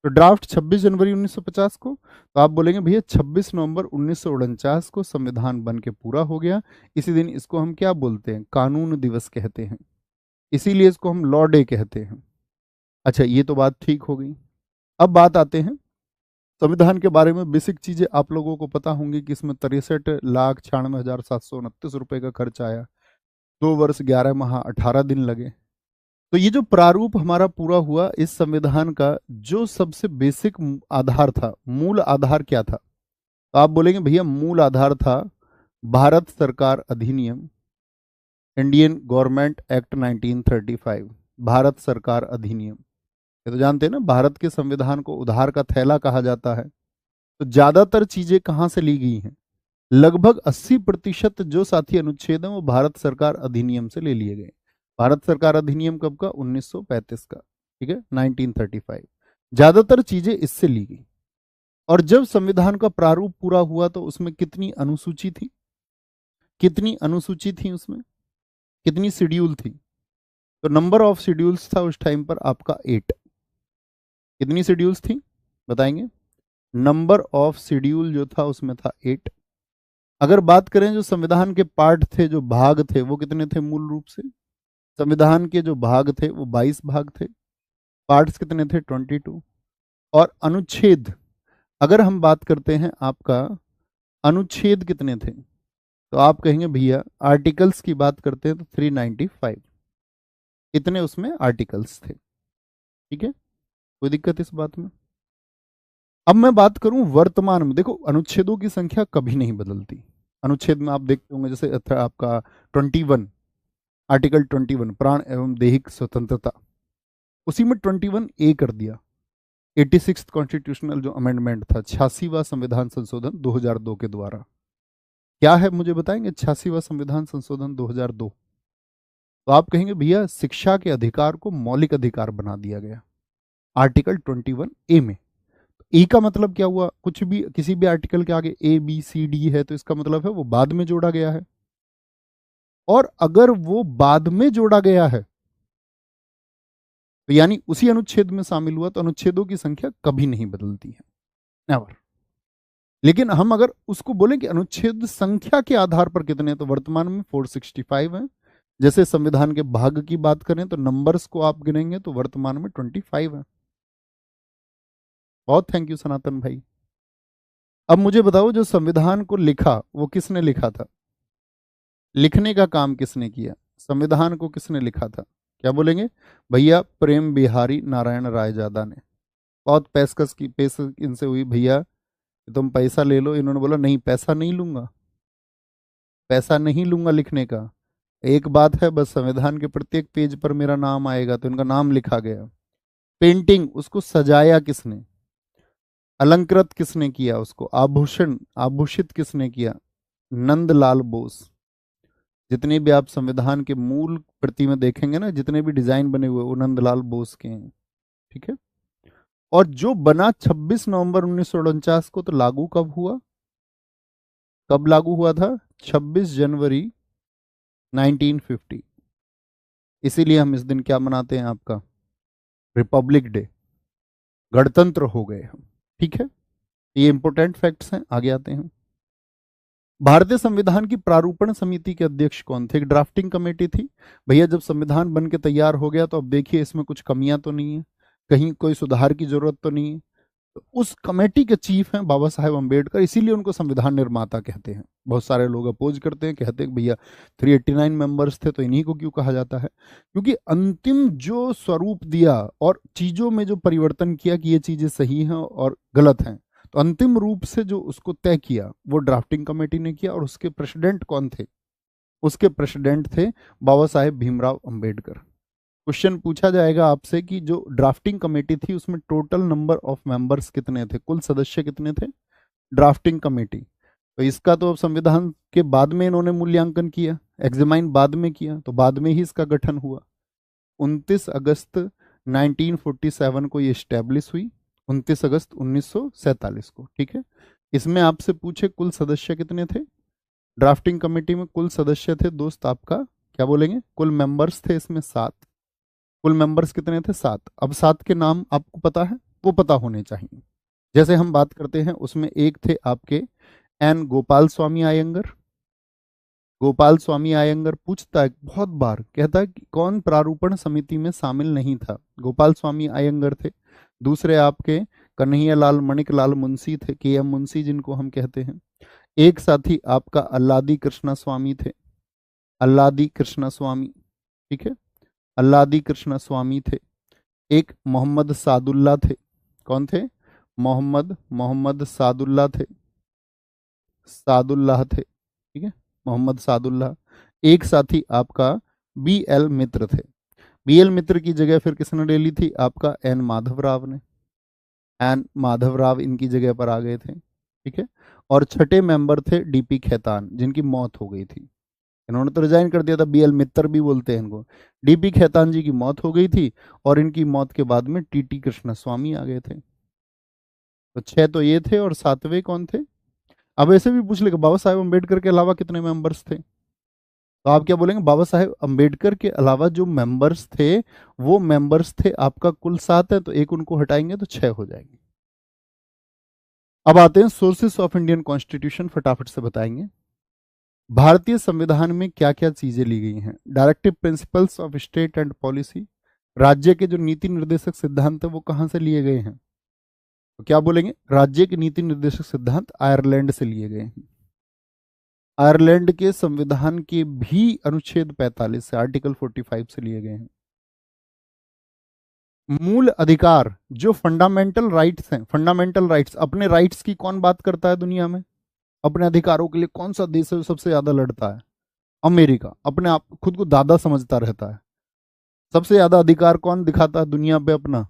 तो ड्राफ्ट 26 जनवरी 1950 को। तो आप बोलेंगे भैया 26 नवंबर 1949 को संविधान बन के पूरा हो गया। इसी दिन इसको हम क्या बोलते हैं? कानून दिवस कहते हैं, इसीलिए इसको हम लॉ डे कहते हैं। अच्छा, ये तो बात ठीक हो गई। अब बात आते हैं संविधान के बारे में बेसिक चीजें आप लोगों को पता होंगी कि इसमें 63,96,729 रुपए का खर्च आया, 2 वर्ष 11 माह 18 दिन लगे। तो ये जो प्रारूप हमारा पूरा हुआ, इस संविधान का जो सबसे बेसिक आधार था, मूल आधार क्या था? तो आप बोलेंगे भैया मूल आधार था भारत सरकार अधिनियम, इंडियन गवर्नमेंट एक्ट 1935। भारत सरकार अधिनियम, ये तो जानते हैं ना, भारत के संविधान को उधार का थैला कहा जाता है। तो ज्यादातर चीजें कहां से ली गई हैं? लगभग 80% जो साथी अनुच्छेद हैं वो भारत सरकार अधिनियम से ले लिए गए। भारत सरकार अधिनियम कब का? 1935 का। ठीक है, 1935। ज्यादातर चीजें इससे ली गई। और जब संविधान का प्रारूप पूरा हुआ तो उसमें कितनी अनुसूची थी? कितनी अनुसूची थी उसमें? कितनी शेड्यूल थी? तो नंबर ऑफ शेड्यूल्स था उस टाइम पर आपका 8। कितनी शेड्यूल्स थी बताएंगे? नंबर ऑफ शेड्यूल जो था उसमें था 8। अगर बात करें जो संविधान के पार्ट थे, जो भाग थे, वो कितने थे मूल रूप से? संविधान के जो भाग थे वो 22 भाग थे। पार्ट्स कितने थे? 22। और अनुच्छेद, अगर हम बात करते हैं आपका अनुच्छेद कितने थे, तो आप कहेंगे भैया आर्टिकल्स की बात करते हैं तो 395। इतने उसमें आर्टिकल्स थे। ठीक है, कोई दिक्कत इस बात में? अब मैं बात करूं वर्तमान में। देखो अनुच्छेदों की संख्या कभी नहीं बदलती। अनुच्छेद में आप देखते होंगे जैसे आपका 21, आर्टिकल 21 प्राण एवं दैहिक स्वतंत्रता, उसी में 21A कर दिया। 86 कॉन्स्टिट्यूशनल जो अमेंडमेंट था, 86वां संविधान संशोधन 2002 के द्वारा। क्या है मुझे बताएंगे 86वां संविधान संशोधन 2002? तो आप कहेंगे भैया शिक्षा के अधिकार को मौलिक अधिकार बना दिया गया आर्टिकल 21A में। ए का मतलब क्या हुआ? कुछ भी किसी भी आर्टिकल के आगे ABCD है तो इसका मतलब है वो बाद में जोड़ा गया है। और अगर वो बाद में जोड़ा गया है तो यानी उसी अनुच्छेद में शामिल हुआ, तो अनुच्छेदों की संख्या कभी नहीं बदलती है, नेवर। लेकिन हम अगर उसको बोलें कि अनुच्छेद संख्या के आधार पर कितने, तो वर्तमान में 465 है। जैसे संविधान के भाग की बात करें तो नंबर्स को आप गिनेंगे तो वर्तमान में 25 है। बहुत थैंक यू सनातन भाई। अब मुझे बताओ जो संविधान को लिखा वो किसने लिखा था? लिखने का काम किसने किया? संविधान को किसने लिखा था? क्या बोलेंगे भैया? प्रेम बिहारी नारायण रायजादा ने। बहुत पेश इनसे हुई, भैया तुम पैसा ले लो। इन्होंने बोला नहीं, पैसा नहीं लूंगा, पैसा नहीं लूंगा लिखने का। एक बात है बस, संविधान के प्रत्येक पेज पर मेरा नाम आएगा, तो इनका नाम लिखा गया। पेंटिंग, उसको सजाया किसने? अलंकृत किसने किया? उसको आभूषण आभूषित किसने किया? नंदलाल बोस। जितने भी आप संविधान के मूल प्रति में देखेंगे ना, जितने भी डिजाइन बने हुए वो नंदलाल बोस के हैं। ठीक है, और जो बना 26 नवंबर 1949 को, तो लागू कब हुआ? कब लागू हुआ था? 26 जनवरी 1950। इसीलिए हम इस दिन क्या मनाते हैं आपका? रिपब्लिक डे, गणतंत्र हो गए हम। ठीक है, ये इंपॉर्टेंट फैक्ट्स हैं, आगे आते हैं। भारतीय संविधान की प्रारूपण समिति के अध्यक्ष कौन थे? एक ड्राफ्टिंग कमेटी थी। भैया जब संविधान बन के तैयार हो गया तो अब देखिए इसमें कुछ कमियां तो नहीं है, कहीं कोई सुधार की जरूरत तो नहीं है। तो उस कमेटी के चीफ हैं बाबा साहेब अम्बेडकर, इसीलिए उनको संविधान निर्माता कहते हैं। बहुत सारे लोग अपोज करते हैं, कहते हैं भैया 389 मेंबर्स थे तो इन्हीं को क्यों कहा जाता है? क्योंकि अंतिम जो स्वरूप दिया और चीजों में जो परिवर्तन किया कि ये चीजें सही हैं और गलत हैं, तो अंतिम रूप से जो उसको तय किया वो ड्राफ्टिंग कमेटी ने किया। और उसके प्रेसिडेंट कौन थे? उसके प्रेसिडेंट थे बाबा साहेब भीमराव अंबेडकर। क्वेश्चन पूछा जाएगा आपसे कि जो ड्राफ्टिंग कमेटी थी उसमें टोटल नंबर ऑफ मेंबर्स कितने थे, कुल सदस्य कितने थे ड्राफ्टिंग कमेटी? तो इसका तो अब संविधान के बाद में इन्होंने मूल्यांकन किया, एग्जामाइन बाद में किया, तो बाद में ही इसका गठन हुआ। 29 अगस्त 1947 को ये स्टैब्लिश हुई, 29 अगस्त 1947 को। ठीक है, इसमें आपसे पूछे कुल सदस्य कितने थे ड्राफ्टिंग कमेटी में? कुल सदस्य थे दोस्त आपका, क्या बोलेंगे, कुल मेंबर्स थे इसमें 7। कुल मेंबर्स कितने थे? 7। अब 7 के नाम आपको पता है? वो पता होने चाहिए। जैसे हम बात करते हैं उसमें एक थे आपके एन गोपाल स्वामी अयंगर। गोपाल स्वामी अयंगर पूछता है बहुत बार, कहता है कि कौन प्रारूपण समिति में शामिल नहीं था? गोपाल स्वामी अयंगर थे। दूसरे आपके कन्हैयालाल मणिकलाल मुंशी थे, के एम मुंशी जिनको हम कहते हैं। एक साथी आपका अल्लादी कृष्णा स्वामी थे, अल्लादी कृष्णा स्वामी। ठीक है, अल्लादी कृष्णा स्वामी थे। एक मोहम्मद सादुल्ला थे। कौन थे? मोहम्मद मोहम्मद सादुल्ला थे, सादुल्लाह थे। ठीक है, मोहम्मद सादुल्लाह। एक साथी आपका बी एल मित्र थे। बी एल मित्र की जगह फिर किसने ले ली थी? आपका एन माधवराव ने। एन माधवराव इनकी जगह पर आ गए थे। ठीक है, और छठे मेंबर थे डीपी खेतान, जिनकी मौत हो गई थी। इन्होंने तो रिजाइन कर दिया था, बी एल मित्तर भी बोलते हैं इनको। डीपी खेतान जी की मौत हो गई थी और इनकी मौत के बाद में टीटी कृष्ण स्वामी आ गए थे। तो 6 तो ये थे और 7वें कौन थे? अब ऐसे भी पूछ लेगा बाबा साहेब अम्बेडकर के अलावा कितने मेंबर्स थे, तो आप क्या बोलेंगे? बाबा साहेब अम्बेडकर के अलावा जो मेंबर्स थे वो मेंबर्स थे आपका कुल 7 है, तो एक उनको हटाएंगे तो 6 हो जाएंगे। अब आते हैं सोर्सेस ऑफ इंडियन कॉन्स्टिट्यूशन, फटाफट से बताएंगे। भारतीय संविधान में क्या क्या चीजें ली गई हैं? Directive principles of state and policy, राज्य के जो नीति निर्देशक सिद्धांत है वो कहां से लिए गए हैं? तो क्या बोलेंगे? राज्य के नीति निर्देशक सिद्धांत आयरलैंड से लिए गए हैं। आयरलैंड के संविधान के भी अनुच्छेद 45 से, आर्टिकल 45 से लिए गए हैं। मूल अधिकार जो फंडामेंटल राइट्स हैं, फंडामेंटल राइट्स, अपने राइट्स की कौन बात करता है दुनिया में? अपने अधिकारों के लिए कौन सा देश है जो सबसे ज्यादा लड़ता है? अमेरिका। अपने आप खुद को दादा समझता रहता है। सबसे ज्यादा अधिकार कौन दिखाता है दुनिया पे अपना?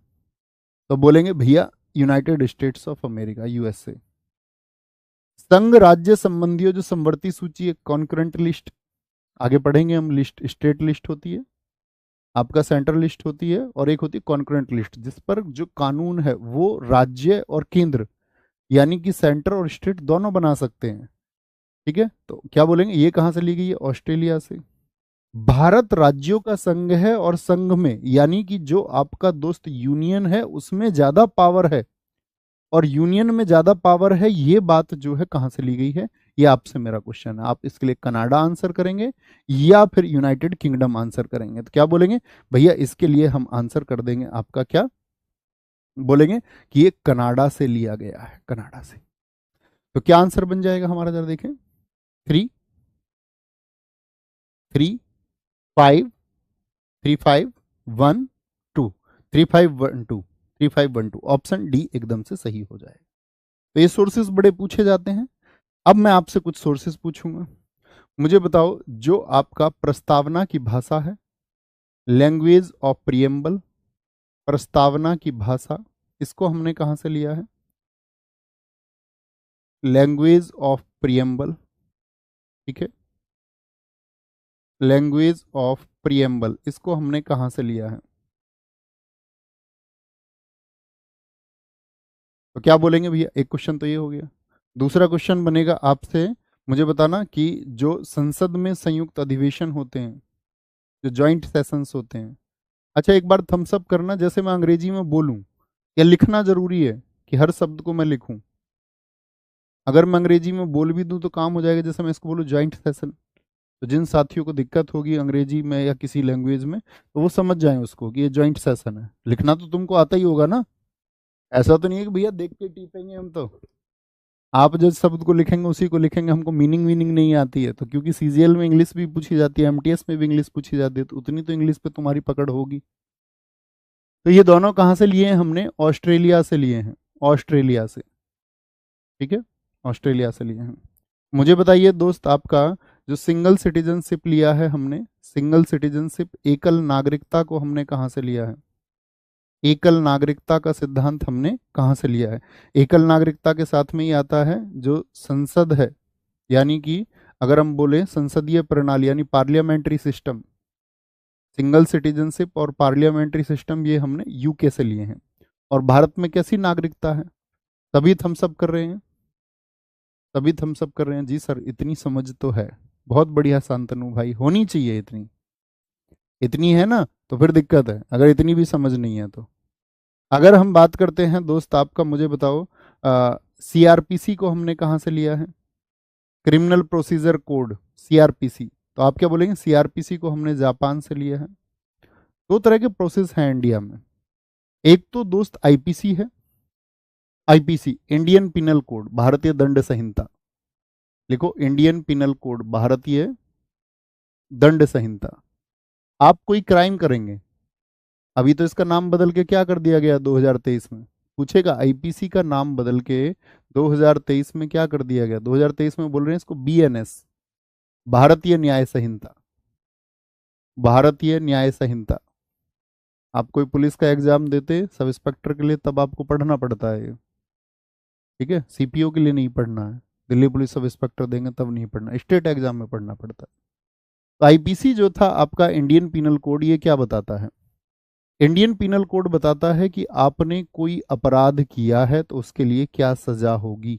तो बोलेंगे भैया United states of America, USA. संघ राज्य संबंधियों जो समवर्ती सूची है, कॉन्करेंट लिस्ट, आगे पढ़ेंगे हम। लिस्ट स्टेट लिस्ट होती है, आपका सेंट्रल लिस्ट होती है, और एक होती है कॉन्करेंट लिस्ट, जिस पर जो कानून है वो राज्य और केंद्र यानी कि सेंटर और स्टेट दोनों बना सकते हैं। ठीक है, तो क्या बोलेंगे? ये कहां से ली गई है? ऑस्ट्रेलिया से। भारत राज्यों का संघ है और संघ में यानी कि जो आपका दोस्त यूनियन है उसमें ज्यादा पावर है और यूनियन में ज्यादा पावर है, ये बात जो है कहां से ली गई है? ये आपसे मेरा क्वेश्चन है। आप इसके लिए कनाडा आंसर करेंगे या फिर यूनाइटेड किंगडम आंसर करेंगे? तो क्या बोलेंगे? भैया इसके लिए हम आंसर कर देंगे आपका, क्या बोलेंगे कि ये कनाडा से लिया गया है, कनाडा से। तो क्या आंसर बन जाएगा हमारा, जरा देखें। 3 3 5 3 5 1 2, 3 5 1 2, 3 5 1 2, ऑप्शन डी एकदम से सही हो जाएगा। तो ये सोर्सेस बड़े पूछे जाते हैं। अब मैं आपसे कुछ सोर्सेस पूछूंगा, मुझे बताओ जो आपका प्रस्तावना की भाषा है, लैंग्वेज ऑफ प्रियम्बल, प्रस्तावना की भाषा, इसको हमने कहां से लिया है? Language of preamble. ठीक है, लैंग्वेज ऑफ प्रियम्बल, इसको हमने कहां से लिया है? तो क्या बोलेंगे भैया? एक क्वेश्चन तो ये हो गया। दूसरा क्वेश्चन बनेगा आपसे, मुझे बताना कि जो संसद में संयुक्त अधिवेशन होते हैं, जो जॉइंट सेशंस होते हैं, अच्छा एक बार थम्स अप करना जैसे मैं अंग्रेजी में बोलूं, या लिखना जरूरी है कि हर शब्द को मैं लिखूं? अगर मैं अंग्रेजी में बोल भी दूं तो काम हो जाएगा। जैसे मैं इसको बोलूँ ज्वाइंट सेशन, तो जिन साथियों को दिक्कत होगी अंग्रेजी में या किसी लैंग्वेज में, तो वो समझ जाएं उसको कि ये ज्वाइंट सेशन है। लिखना तो तुमको आता ही होगा ना, ऐसा तो नहीं है कि भैया देख के टिपेंगे हम तो। आप जिस शब्द को लिखेंगे उसी को लिखेंगे, हमको मीनिंग वीनिंग नहीं आती है। तो क्योंकि सीजीएल में इंग्लिश भी पूछी जाती है, एमटीएस में भी इंग्लिश पूछी जाती है, तो उतनी तो इंग्लिश पे तुम्हारी पकड़ होगी। तो ये दोनों कहाँ से लिए हैं हमने? ऑस्ट्रेलिया से लिए हैं, ऑस्ट्रेलिया से। ठीक है, ऑस्ट्रेलिया से लिए हैं। मुझे बताइए दोस्त, आपका जो सिंगल सिटीजनशिप लिया है हमने, सिंगल सिटीजनशिप, एकल नागरिकता को हमने कहाँ से लिया है? एकल नागरिकता का सिद्धांत हमने कहाँ से लिया है? एकल नागरिकता के साथ में ही आता है जो संसद है, यानी कि अगर हम बोले संसदीय प्रणाली यानी पार्लियामेंट्री सिस्टम, सिंगल सिटीजनशिप और पार्लियामेंट्री सिस्टम, ये हमने यूके से लिए हैं। और भारत में कैसी नागरिकता है? तभी हम सब कर रहे हैं, तभी हम सब कर रहे हैं। जी सर, इतनी समझ तो है, बहुत बढ़िया शांतनु भाई, होनी चाहिए इतनी। इतनी है ना तो फिर दिक्कत है, अगर इतनी भी समझ नहीं है तो। अगर हम बात करते हैं दोस्त आपका, मुझे बताओ सीआरपीसी को हमने कहाँ से लिया है? Criminal procedure code, CrPC. तो आप क्या बोलेंगे? सीआरपीसी को हमने जापान से लिया है। दो तरह के प्रोसेस हैं इंडिया में, एक तो दोस्त आईपीसी है, आईपीसी इंडियन पिनल कोड, भारतीय दंड संहिता। लिखो इंडियन पिनल कोड, भारतीय दंड संहिता। आप कोई क्राइम करेंगे, अभी तो इसका नाम बदल के क्या कर दिया गया 2023 में, पूछेगा। आईपीसी का नाम बदल के 2023 में क्या कर दिया गया? 2023 में बोल रहे हैं इसको बीएनएस, भारतीय न्याय संहिता, भारतीय न्याय संहिता। आप कोई पुलिस का एग्जाम देते सब इंस्पेक्टर के लिए, तब आपको पढ़ना पड़ता है ये। ठीक है, सीपीओ के लिए नहीं पढ़ना है, दिल्ली पुलिस सब इंस्पेक्टर देंगे तब नहीं पढ़ना, स्टेट एग्जाम में पढ़ना पड़ता है। तो आईपीसी जो था आपका इंडियन पिनल कोड, ये क्या बताता है? इंडियन पिनल कोड बताता है कि आपने कोई अपराध किया है तो उसके लिए क्या सजा होगी।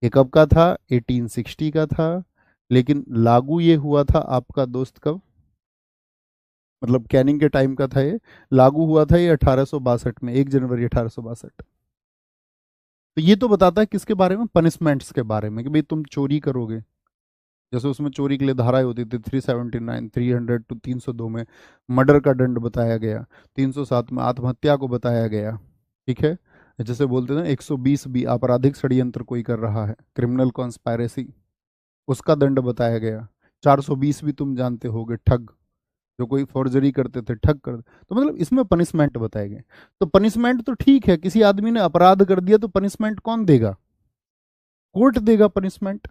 ये कब का था? 1860 का था, लेकिन लागू ये हुआ था आपका दोस्त कब, मतलब कैनिंग के टाइम का था ये, लागू हुआ था ये 1862 में, 1 जनवरी 1862। तो ये तो बताता है किसके बारे में? पनिशमेंट्स के बारे में, कि भाई तुम चोरी करोगे, जैसे उसमें चोरी के लिए धाराएं होती थी 379, 300 टू 302 में मर्डर का दंड बताया गया, 307 में आत्महत्या को बताया गया। ठीक है, जैसे बोलते हैं 120 भी आपराधिक षड्यंत्र कोई कर रहा है, क्रिमिनल कॉन्स्पायरेसी, उसका दंड बताया गया। 420 भी तुम जानते होगे, ठग, जो कोई फॉर्जरी करते थे, ठग कर, तो मतलब इसमें पनिशमेंट बताए गए। तो पनिशमेंट तो ठीक है, किसी आदमी ने अपराध कर दिया तो पनिशमेंट कौन देगा? कोर्ट देगा पनिशमेंट।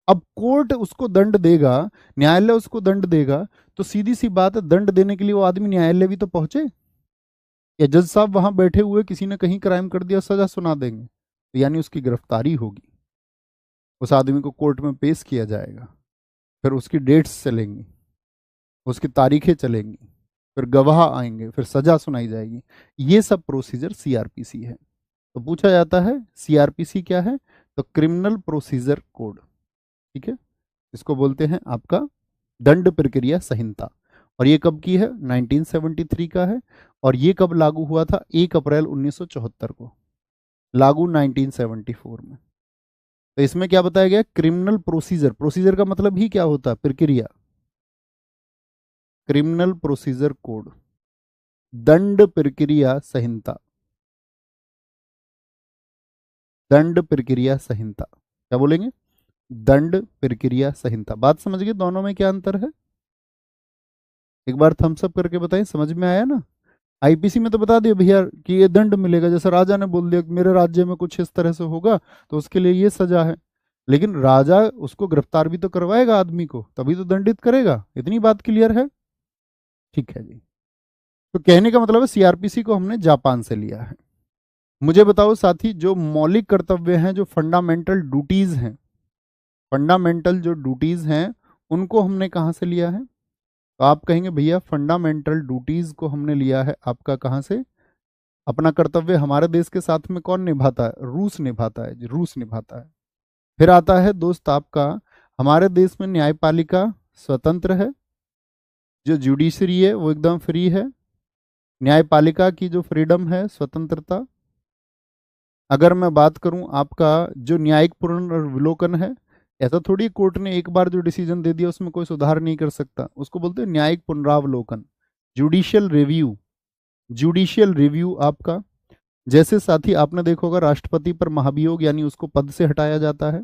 अब कोर्ट उसको दंड देगा, न्यायालय उसको दंड देगा, तो सीधी सी बात है, दंड देने के लिए वो आदमी न्यायालय भी तो पहुंचे, या जज साहब वहां बैठे हुए किसी ने कहीं क्राइम कर दिया सजा सुना देंगे, तो यानी उसकी गिरफ्तारी होगी, उस आदमी को कोर्ट में पेश किया जाएगा, फिर उसकी डेट्स चलेंगी, उसकी तारीखें चलेंगी, फिर गवाह आएंगे, फिर सजा सुनाई जाएगी। ये सब प्रोसीजर सीआरपीसी है। तो पूछा जाता है सीआरपीसी क्या है, तो क्रिमिनल प्रोसीजर कोड। ठीक है, इसको बोलते हैं आपका दंड प्रक्रिया संहिता। और ये कब की है? 1973 का है। और ये कब लागू हुआ था? 1 अप्रैल 1974 को, लागू 1974 में। तो इसमें क्या बताया गया? क्रिमिनल प्रोसीजर, प्रोसीजर का मतलब ही क्या होता है? प्रक्रिया, क्रिमिनल प्रोसीजर कोड, दंड प्रक्रिया संहिता, दंड प्रक्रिया संहिता। क्या बोलेंगे? दंड प्रक्रिया संहिता। बात समझ गए दोनों में क्या अंतर है? एक बार थम्स अप करके बताएं, समझ में आया ना? आईपीसी में तो बता दिया भैया कि ये दंड मिलेगा, जैसे राजा ने बोल दिया कि मेरे राज्य में कुछ इस तरह से होगा तो उसके लिए ये सजा है, लेकिन राजा उसको गिरफ्तार भी तो करवाएगा आदमी को, तभी तो दंडित करेगा। इतनी बात क्लियर है? ठीक है जी। तो कहने का मतलब है सीआरपीसी को हमने जापान से लिया है। मुझे बताओ साथी, जो मौलिक कर्तव्य हैं, जो फंडामेंटल ड्यूटीज हैं, फंडामेंटल जो ड्यूटीज हैं, उनको हमने कहाँ से लिया है? तो आप कहेंगे भैया फंडामेंटल ड्यूटीज को हमने लिया है आपका कहाँ से? अपना कर्तव्य हमारे देश के साथ में कौन निभाता है? रूस निभाता है जी, रूस निभाता है। फिर आता है दोस्त आपका, हमारे देश में न्यायपालिका स्वतंत्र है, जो जुडिशरी है वो एकदम फ्री है, न्यायपालिका की जो फ्रीडम है, स्वतंत्रता, अगर मैं बात करूं आपका जो न्यायिक पुनर्विलोकन है, ऐसा थोड़ी कोर्ट ने एक बार जो डिसीजन दे दिया उसमें कोई सुधार नहीं कर सकता, उसको बोलते हैं न्यायिक पुनरावलोकन, जुडिशियल रिव्यू। जुडिशियल रिव्यू आपका, जैसे साथी आपने देखा होगा राष्ट्रपति पर महाभियोग यानी उसको पद से हटाया जाता है,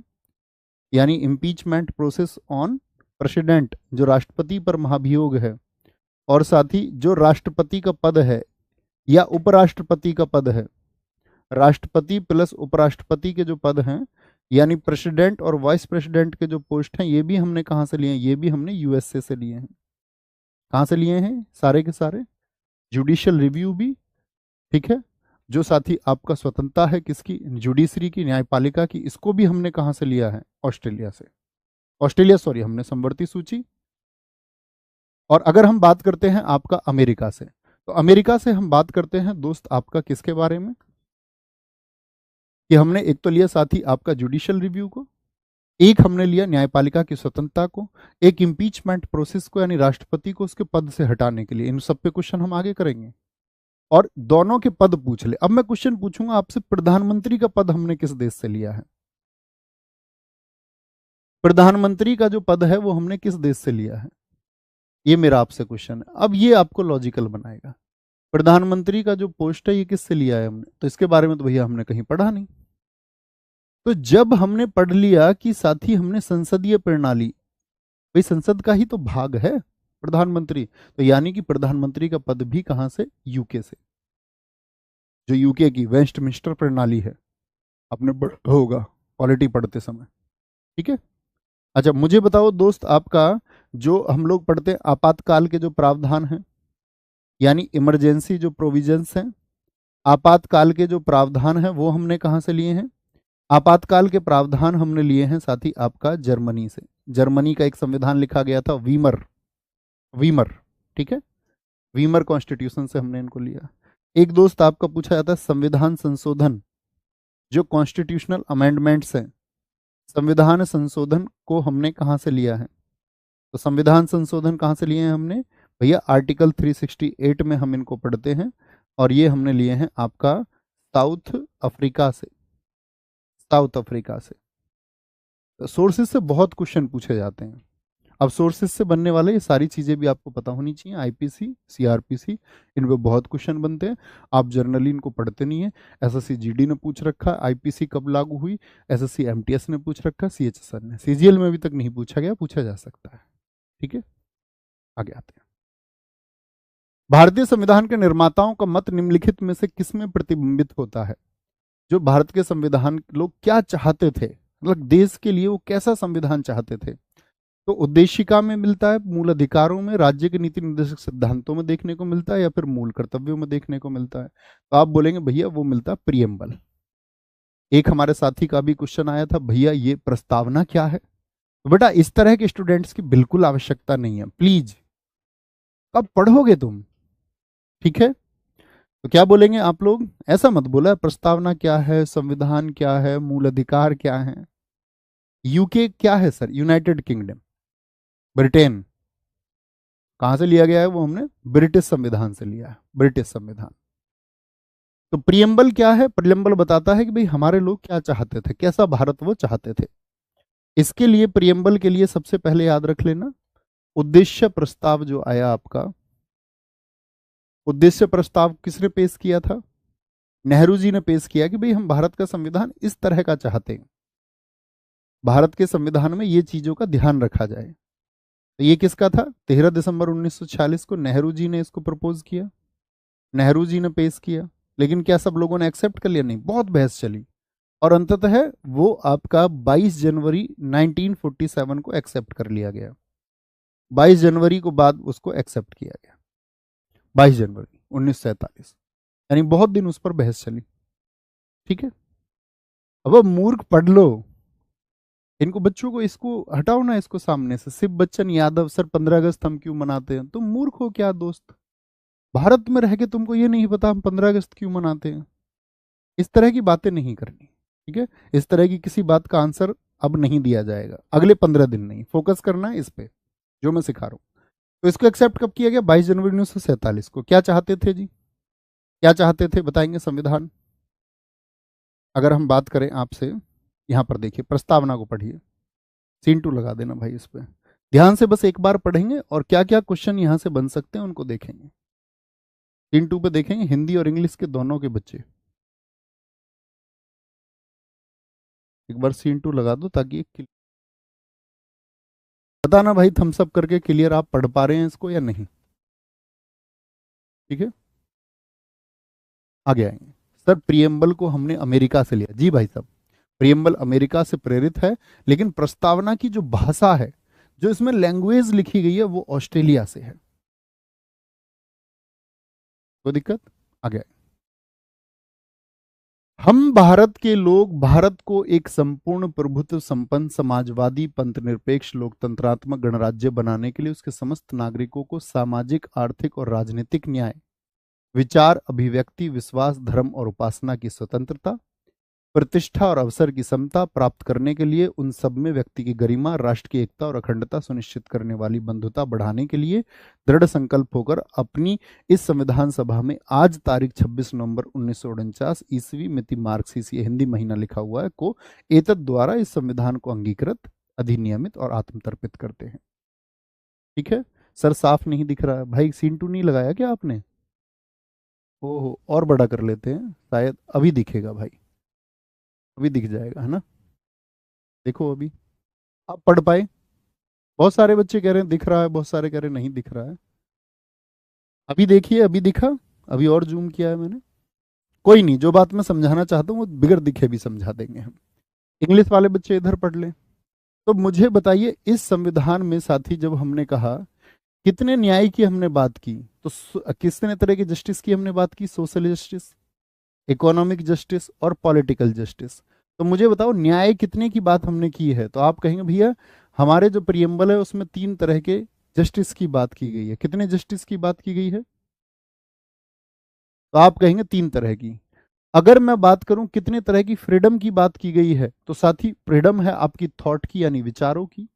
यानी इम्पीचमेंट प्रोसेस ऑन प्रेसिडेंट, जो राष्ट्रपति पर महाभियोग है, और साथ ही जो राष्ट्रपति का पद है या उपराष्ट्रपति का पद है, राष्ट्रपति प्लस उपराष्ट्रपति के जो पद हैं, यानी प्रेसिडेंट और वाइस प्रेसिडेंट के जो पोस्ट हैं, ये भी हमने कहाँ से लिए हैं, ये भी हमने यूएसए से लिए हैं। कहाँ से लिए हैं सारे के सारे, जुडिशियल रिव्यू भी, ठीक है। जो साथी आपका स्वतंत्रता है किसकी, जुडिशरी की, न्यायपालिका की, इसको भी हमने कहाँ से लिया है, ऑस्ट्रेलिया से। ऑस्ट्रेलिया सॉरी, हमने समवर्ती सूची। और अगर हम बात करते हैं आपका अमेरिका से, तो अमेरिका से हम बात करते हैं दोस्त आपका किसके बारे में, कि हमने एक तो लिया साथी आपका जुडिशियल रिव्यू को, एक हमने लिया न्यायपालिका की स्वतंत्रता को, एक इम्पीचमेंट प्रोसेस को यानी राष्ट्रपति को उसके पद से हटाने के लिए। इन सब पे क्वेश्चन हम आगे करेंगे और दोनों के पद पूछ ले। अब मैं क्वेश्चन पूछूंगा आपसे, प्रधानमंत्री का पद हमने किस देश से लिया है, प्रधानमंत्री का जो पद है वो हमने किस देश से लिया है, ये मेरा आपसे क्वेश्चन है। अब ये आपको लॉजिकल बनाएगा, प्रधानमंत्री का जो पोस्ट है ये किससे लिया है हमने, तो इसके बारे में तो भैया हमने कहीं पढ़ा नहीं। तो जब हमने पढ़ लिया कि साथी हमने संसदीय प्रणाली, भाई संसद का ही तो भाग है प्रधानमंत्री, तो यानी कि प्रधानमंत्री का पद भी कहां से, यूके से, जो यूके की वेस्टमिंस्टर प्रणाली है, आपने पढ़ा होगा पॉलिटी पढ़ते समय, ठीक है। अच्छा मुझे बताओ दोस्त, आपका जो हम लोग पढ़ते हैं आपातकाल के जो प्रावधान हैं, यानी इमरजेंसी जो प्रोविजंस हैं, आपातकाल के जो प्रावधान हैं वो हमने कहां से लिए हैं, आपातकाल के प्रावधान हमने लिए हैं साथी आपका जर्मनी से। जर्मनी का एक संविधान लिखा गया था वीमर, वीमर, ठीक है, वीमर कॉन्स्टिट्यूशन से हमने इनको लिया। एक दोस्त आपका पूछा जाता है संविधान संशोधन, जो कॉन्स्टिट्यूशनल अमेंडमेंट्स हैं, संविधान संशोधन को हमने कहां से लिया है, तो संविधान संशोधन कहां से लिए हैं हमने, भैया आर्टिकल 368 में हम इनको पढ़ते हैं, और ये हमने लिए हैं आपका साउथ अफ्रीका से, साउथ अफ्रीका से। सोर्सेज से बहुत क्वेश्चन पूछे जाते हैं। अब सोर्सेज से बनने वाले ये सारी चीजें भी आपको पता होनी चाहिए, आईपीसी, सीआरपीसी, इन पे बहुत क्वेश्चन बनते हैं। आप जर्नली इनको पढ़ते नहीं है। एसएससी जीडी ने पूछ रखा, आईपीसी कब लागू हुई, एसएससी एमटीएस ने पूछ रखा, सीएचएसआर ने, सीजीएल में अभी तक नहीं पूछा गया, पूछा जा सकता है, ठीक है। आगे आते हैं। भारतीय संविधान के निर्माताओं का मत निम्नलिखित में से किसमें प्रतिबिंबित होता है, जो भारत के संविधान लोग क्या चाहते थे, मतलब देश के लिए वो कैसा संविधान चाहते थे, तो उद्देशिका में मिलता है, मूल अधिकारों में, राज्य के नीति निर्देशक सिद्धांतों में देखने को मिलता है, या फिर मूल कर्तव्यों में देखने को मिलता है, तो आप बोलेंगे भैया वो मिलता है प्रियम्बल। एक हमारे साथी का भी क्वेश्चन आया था, भैया ये प्रस्तावना क्या है, तो बेटा इस तरह के स्टूडेंट्स की बिल्कुल आवश्यकता नहीं है, प्लीज, कब पढ़ोगे तुम, ठीक है। तो क्या बोलेंगे आप लोग, ऐसा मत बोला प्रस्तावना क्या है, संविधान क्या है, मूल अधिकार क्या है। यूके क्या है सर, यूनाइटेड किंगडम, ब्रिटेन, कहां से लिया गया है वो, हमने ब्रिटिश संविधान से लिया है, ब्रिटिश संविधान। तो प्रियम्बल क्या है, प्रियम्बल बताता है कि भाई हमारे लोग क्या चाहते थे, कैसा भारत वो चाहते थे। इसके लिए प्रियम्बल के लिए सबसे पहले याद रख लेना, उद्देश्य प्रस्ताव जो आया आपका, उद्देश्य प्रस्ताव किसने पेश किया था, नेहरू जी ने पेश किया कि भाई हम भारत का संविधान इस तरह का चाहते हैं, भारत के संविधान में ये चीजों का ध्यान रखा जाए। तो ये किसका था, 13 दिसंबर 1946 को नेहरू जी ने इसको प्रपोज किया, नेहरू जी ने पेश किया। लेकिन क्या सब लोगों ने एक्सेप्ट कर लिया, नहीं, बहुत बहस चली, और अंततः वो आपका 22 जनवरी 1947 को एक्सेप्ट कर लिया गया, 22 जनवरी को बाद उसको एक्सेप्ट किया गया, 22 जनवरी 1947, यानी बहुत दिन उस पर बहस चली, ठीक है। अब मूर्ख पढ़ लो इनको, बच्चों को इसको हटाओ ना, इसको सामने से, शिव बच्चन यादव सर 15 अगस्त हम क्यों मनाते हैं, तुम मूर्ख हो क्या दोस्त, भारत में रह के तुमको ये नहीं पता हम 15 अगस्त क्यों मनाते हैं। इस तरह की बातें नहीं करनी, ठीक है। इस तरह की किसी बात का आंसर अब नहीं दिया जाएगा, अगले 15 दिन नहीं, फोकस करना है इस पे जो मैं सिखा रहा हूं। तो इसको एक्सेप्ट कब किया गया, 22 जनवरी 1947 को। क्या चाहते थे जी, क्या चाहते थे बताएंगे संविधान, अगर हम बात करें आपसे, यहाँ पर देखिए प्रस्तावना को पढ़िए, सीन 2 लगा देना भाई इस पे, ध्यान से बस एक बार पढ़ेंगे और क्या क्या क्वेश्चन यहाँ से बन सकते हैं उनको देखेंगे। सीन 2 पे देखेंगे हिंदी और इंग्लिश के दोनों के बच्चे, एक बार सीन 2 लगा दो ताकि बताना भाई थम्स अप करके क्लियर आप पढ़ पा रहे हैं इसको या नहीं। ठीक है, आगे आएंगे। सर प्रियम्बल को हमने अमेरिका से लिया, जी भाई साहब प्रियम्बल अमेरिका से प्रेरित है, लेकिन प्रस्तावना की जो भाषा है, जो इसमें लैंग्वेज लिखी गई है, वो ऑस्ट्रेलिया से है। कोई दिक्कत? आगे हम भारत के लोग भारत को एक संपूर्ण प्रभुत्व संपन्न समाजवादी पंथनिरपेक्ष लोकतंत्रात्मक गणराज्य बनाने के लिए उसके समस्त नागरिकों को सामाजिक आर्थिक और राजनीतिक न्याय, विचार अभिव्यक्ति विश्वास धर्म और उपासना की स्वतंत्रता, प्रतिष्ठा और अवसर की समता प्राप्त करने के लिए उन सब में व्यक्ति की गरिमा, राष्ट्र की एकता और अखंडता सुनिश्चित करने वाली बंधुता बढ़ाने के लिए दृढ़ संकल्प होकर अपनी इस संविधान सभा में आज तारीख 26 नवंबर 1949 ईस्वी मिति मार्क्सिस, ये हिंदी महीना लिखा हुआ है, को एतद द्वारा इस संविधान को अंगीकृत अधिनियमित और आत्मतर्पित करते हैं। ठीक है सर, साफ नहीं दिख रहा है भाई, सीन 2 नहीं लगाया क्या आपने? ओहो, और बड़ा कर लेते हैं, शायद अभी दिखेगा भाई, अभी दिख जाएगा, है ना? देखो अभी आप पढ़ पाए? बहुत सारे बच्चे कह रहे हैं दिख रहा है, बहुत सारे कह रहे हैं नहीं दिख रहा है। अभी देखिए, अभी दिखा? अभी और जूम किया है मैंने। कोई नहीं, जो बात मैं समझाना चाहता हूँ वो बिगर दिखे भी समझा देंगे हम। इंग्लिश वाले बच्चे इधर पढ़ लें। तो मुझे बताइए, इस संविधान में साथी जब हमने कहा कितने न्याय की हमने बात की, तो कितने तरह की जस्टिस की हमने बात की? सोशल जस्टिस, इकोनॉमिक जस्टिस और पॉलिटिकल जस्टिस। तो मुझे बताओ न्याय कितने की बात हमने की है? तो आप कहेंगे भैया हमारे जो प्रियम्बल है उसमें 3 तरह के जस्टिस की बात की गई है। कितने जस्टिस की बात की गई है? तो आप कहेंगे 3 तरह की। अगर मैं बात करूं कितने तरह की फ्रीडम की बात की गई है, तो साथी फ्रीडम है आपकी थॉट की यानी विचारों की,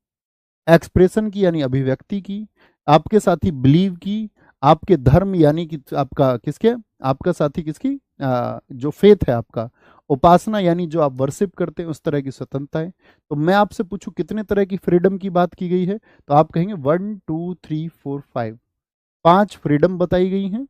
एक्सप्रेशन की यानी अभिव्यक्ति की, आपके साथी बिलीव की, आपके धर्म यानी कि आपका किसके, आपका साथी किसकी, जो फेथ है आपका, उपासना यानी जो आप वर्शिप करते हैं उस तरह की स्वतंत्रता है। तो मैं आपसे पूछूं कितने तरह की फ्रीडम की बात की गई है, तो आप कहेंगे 1 2 3 4 5, 5 फ्रीडम बताई गई हैं,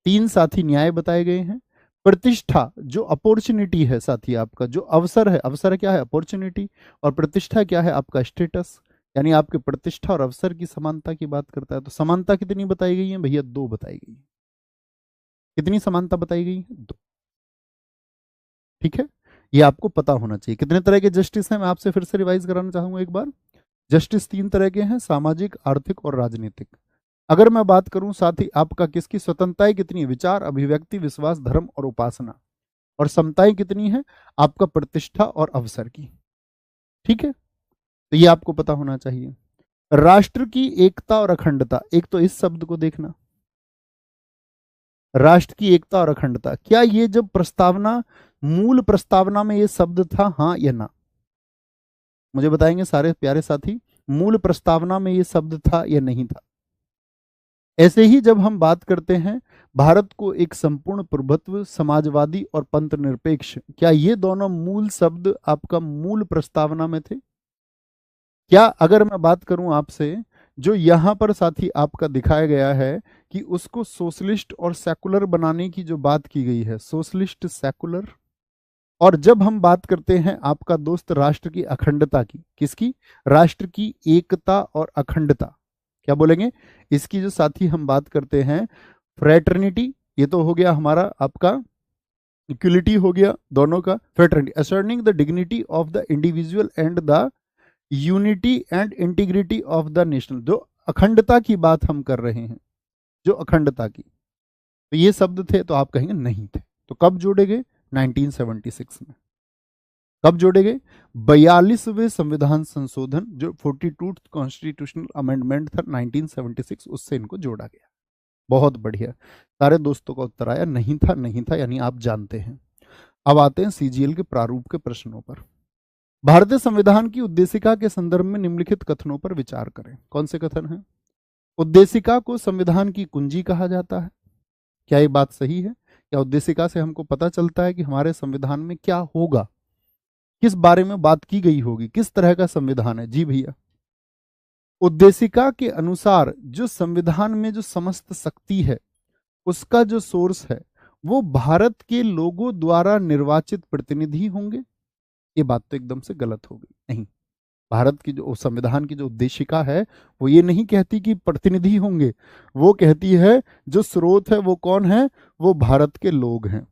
3 साथी न्याय बताए गए हैं, प्रतिष्ठा जो अपॉर्चुनिटी है साथी आपका, जो अवसर है, अवसर क्या है? अपॉर्चुनिटी, और प्रतिष्ठा क्या है? आपका स्टेटस, यानी आपके प्रतिष्ठा और अवसर की समानता की बात करता है। तो समानता कितनी बताई गई है भैया? 2 बताई गई है। कितनी समानता बताई गई है? 2। ठीक है, ये आपको पता होना चाहिए। कितने तरह के जस्टिस हैं मैं आपसे फिर से रिवाइज कराना चाहूंगा एक बार। जस्टिस 3 तरह के हैं, सामाजिक आर्थिक और राजनीतिक। अगर मैं बात करूं साथ ही आपका किसकी स्वतंत्रताएं कितनी है? विचार अभिव्यक्ति विश्वास धर्म और उपासना। और समताएं कितनी है? आपका प्रतिष्ठा और अवसर की। ठीक है, तो ये आपको पता होना चाहिए। राष्ट्र की एकता और अखंडता, एक तो इस शब्द को देखना, राष्ट्र की एकता और अखंडता, क्या ये जब प्रस्तावना, मूल प्रस्तावना में ये शब्द था, हाँ या ना? मुझे बताएंगे सारे प्यारे साथी, मूल प्रस्तावना में ये शब्द था या नहीं था? ऐसे ही जब हम बात करते हैं भारत को एक संपूर्ण प्रभुत्व समाजवादी और पंथ निरपेक्ष, क्या ये दोनों मूल शब्द आपका मूल प्रस्तावना में थे? क्या अगर मैं बात करूं आपसे, जो यहां पर साथी आपका दिखाया गया है कि उसको सोशलिस्ट और सेकुलर बनाने की जो बात की गई है, सोशलिस्ट सेकुलर, और जब हम बात करते हैं आपका दोस्त राष्ट्र की अखंडता की, किसकी? राष्ट्र की एकता और अखंडता, क्या बोलेंगे इसकी? जो साथी हम बात करते हैं फ्रेटर्निटी, ये तो हो गया हमारा आपका इक्वलिटी हो गया दोनों का, fraternity assuring the dignity of the individual and the unity and integrity of the national, जो अखंडता की बात हम कर रहे हैं, जो अखंडता की, तो ये शब्द थे, तो आप कहेंगे नहीं थे। तो कब जोड़े गए? 1976 में। कब जोड़े गए? 42वें संविधान संशोधन, जो 42 कॉन्स्टिट्यूशनल अमेंडमेंट था 1976, उससे इनको जोड़ा गया। बहुत बढ़िया, सारे दोस्तों का उत्तर आया नहीं था, नहीं था, यानी आप जानते हैं। अब आते हैं सीजीएल के प्रारूप के प्रश्नों पर। भारतीय संविधान की उद्देशिका के संदर्भ में निम्नलिखित कथनों पर विचार करें। कौन से कथन हैं? उद्देशिका को संविधान की कुंजी कहा जाता है, क्या ये बात सही है? या उद्देशिका से हमको पता चलता है कि हमारे संविधान में क्या होगा, किस बारे में बात की गई होगी, किस तरह का संविधान है। जी भैया, उद्देशिका के अनुसार जो संविधान में जो समस्त शक्ति है उसका जो सोर्स है वो भारत के लोगों द्वारा निर्वाचित प्रतिनिधि होंगे। ये बात तो एकदम से गलत हो गई। नहीं, भारत की जो संविधान की जो उद्देशिका है वो ये नहीं कहती कि प्रतिनिधि होंगे, वो कहती है जो स्रोत है वो कौन है, वो भारत के लोग हैं।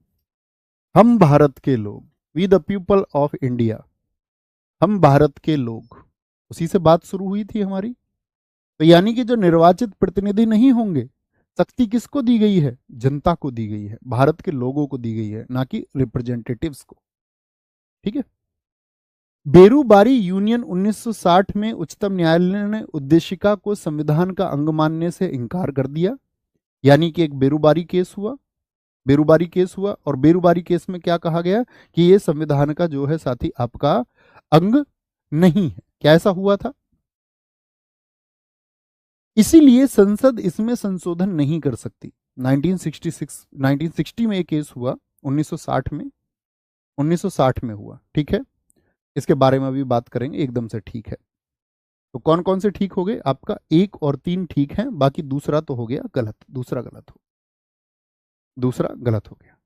हम भारत के लोग, we the people of India, हम भारत के लोग, उसी से बात शुरू हुई थी हमारी। तो यानी कि जो निर्वाचित प्रतिनिधि नहीं होंगे, शक्ति किसको दी गई है, जनता को दी गई है, भारत के लोगों को दी गई है, ना कि रिप्रेजेंटेटिव्स को। ठीक है। बेरूबारी यूनियन 1960 में उच्चतम न्यायालय ने उद्देशिका को संविधान का अंग मानने से इनकार कर दिया। यानी कि एक बेरूबारी केस हुआ, बेरूबारी केस हुआ, और बेरूबारी केस में क्या कहा गया कि ये संविधान का जो है साथी आपका अंग नहीं है। क्या ऐसा हुआ था? इसीलिए संसद इसमें संशोधन नहीं कर सकती। 1960 में एक केस हुआ, 1960 में हुआ। ठीक है, इसके बारे में अभी बात करेंगे, एकदम से ठीक है। तो कौन कौन से ठीक हो गए? आपका 1 और 3 ठीक है, बाकी दूसरा तो हो गया गलत, दूसरा गलत हो गया।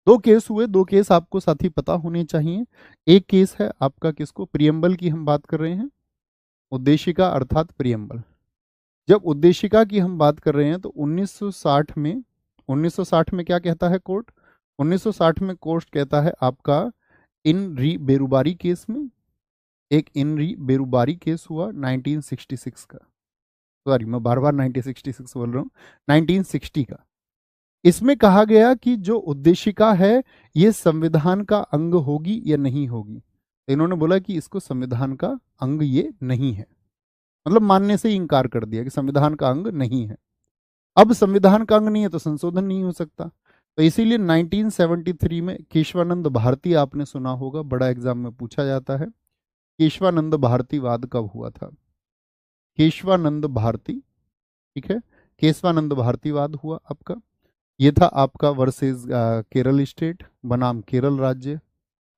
2 केस हुए, 2 केस आपको साथी पता होने चाहिए। एक केस है आपका किसको, प्रियम्बल की हम बात कर रहे हैं, उद्देशिका अर्थात प्रियम्बल। जब उद्देशिका की हम बात कर रहे हैं तो 1960 में क्या कहता है कोर्ट? 1960 में कोर्ट कहता है आपका इन री बेरूबारी केस में, एक इन री बेरूबारी केस हुआ 1966 का, सॉरी मैं बार बार 1966 बोल रहा हूँ, 1960 का। इसमें कहा गया कि जो उद्देशिका है ये संविधान का अंग होगी या नहीं होगी। तो इन्होंने बोला कि इसको संविधान का अंग ये नहीं है, मतलब मानने से ही इंकार कर दिया कि संविधान का अंग नहीं है। अब संविधान का अंग नहीं है तो संशोधन नहीं हो सकता। तो इसीलिए 1973 में केशवानंद भारती, आपने सुना होगा, बड़ा एग्जाम में पूछा जाता है, केशवानंद भारतीवाद कब हुआ था? केशवानंद भारती, ठीक है, केशवानंद भारतीवाद हुआ आपका। ये था आपका वर्सेस केरल स्टेट बनाम केरल राज्य,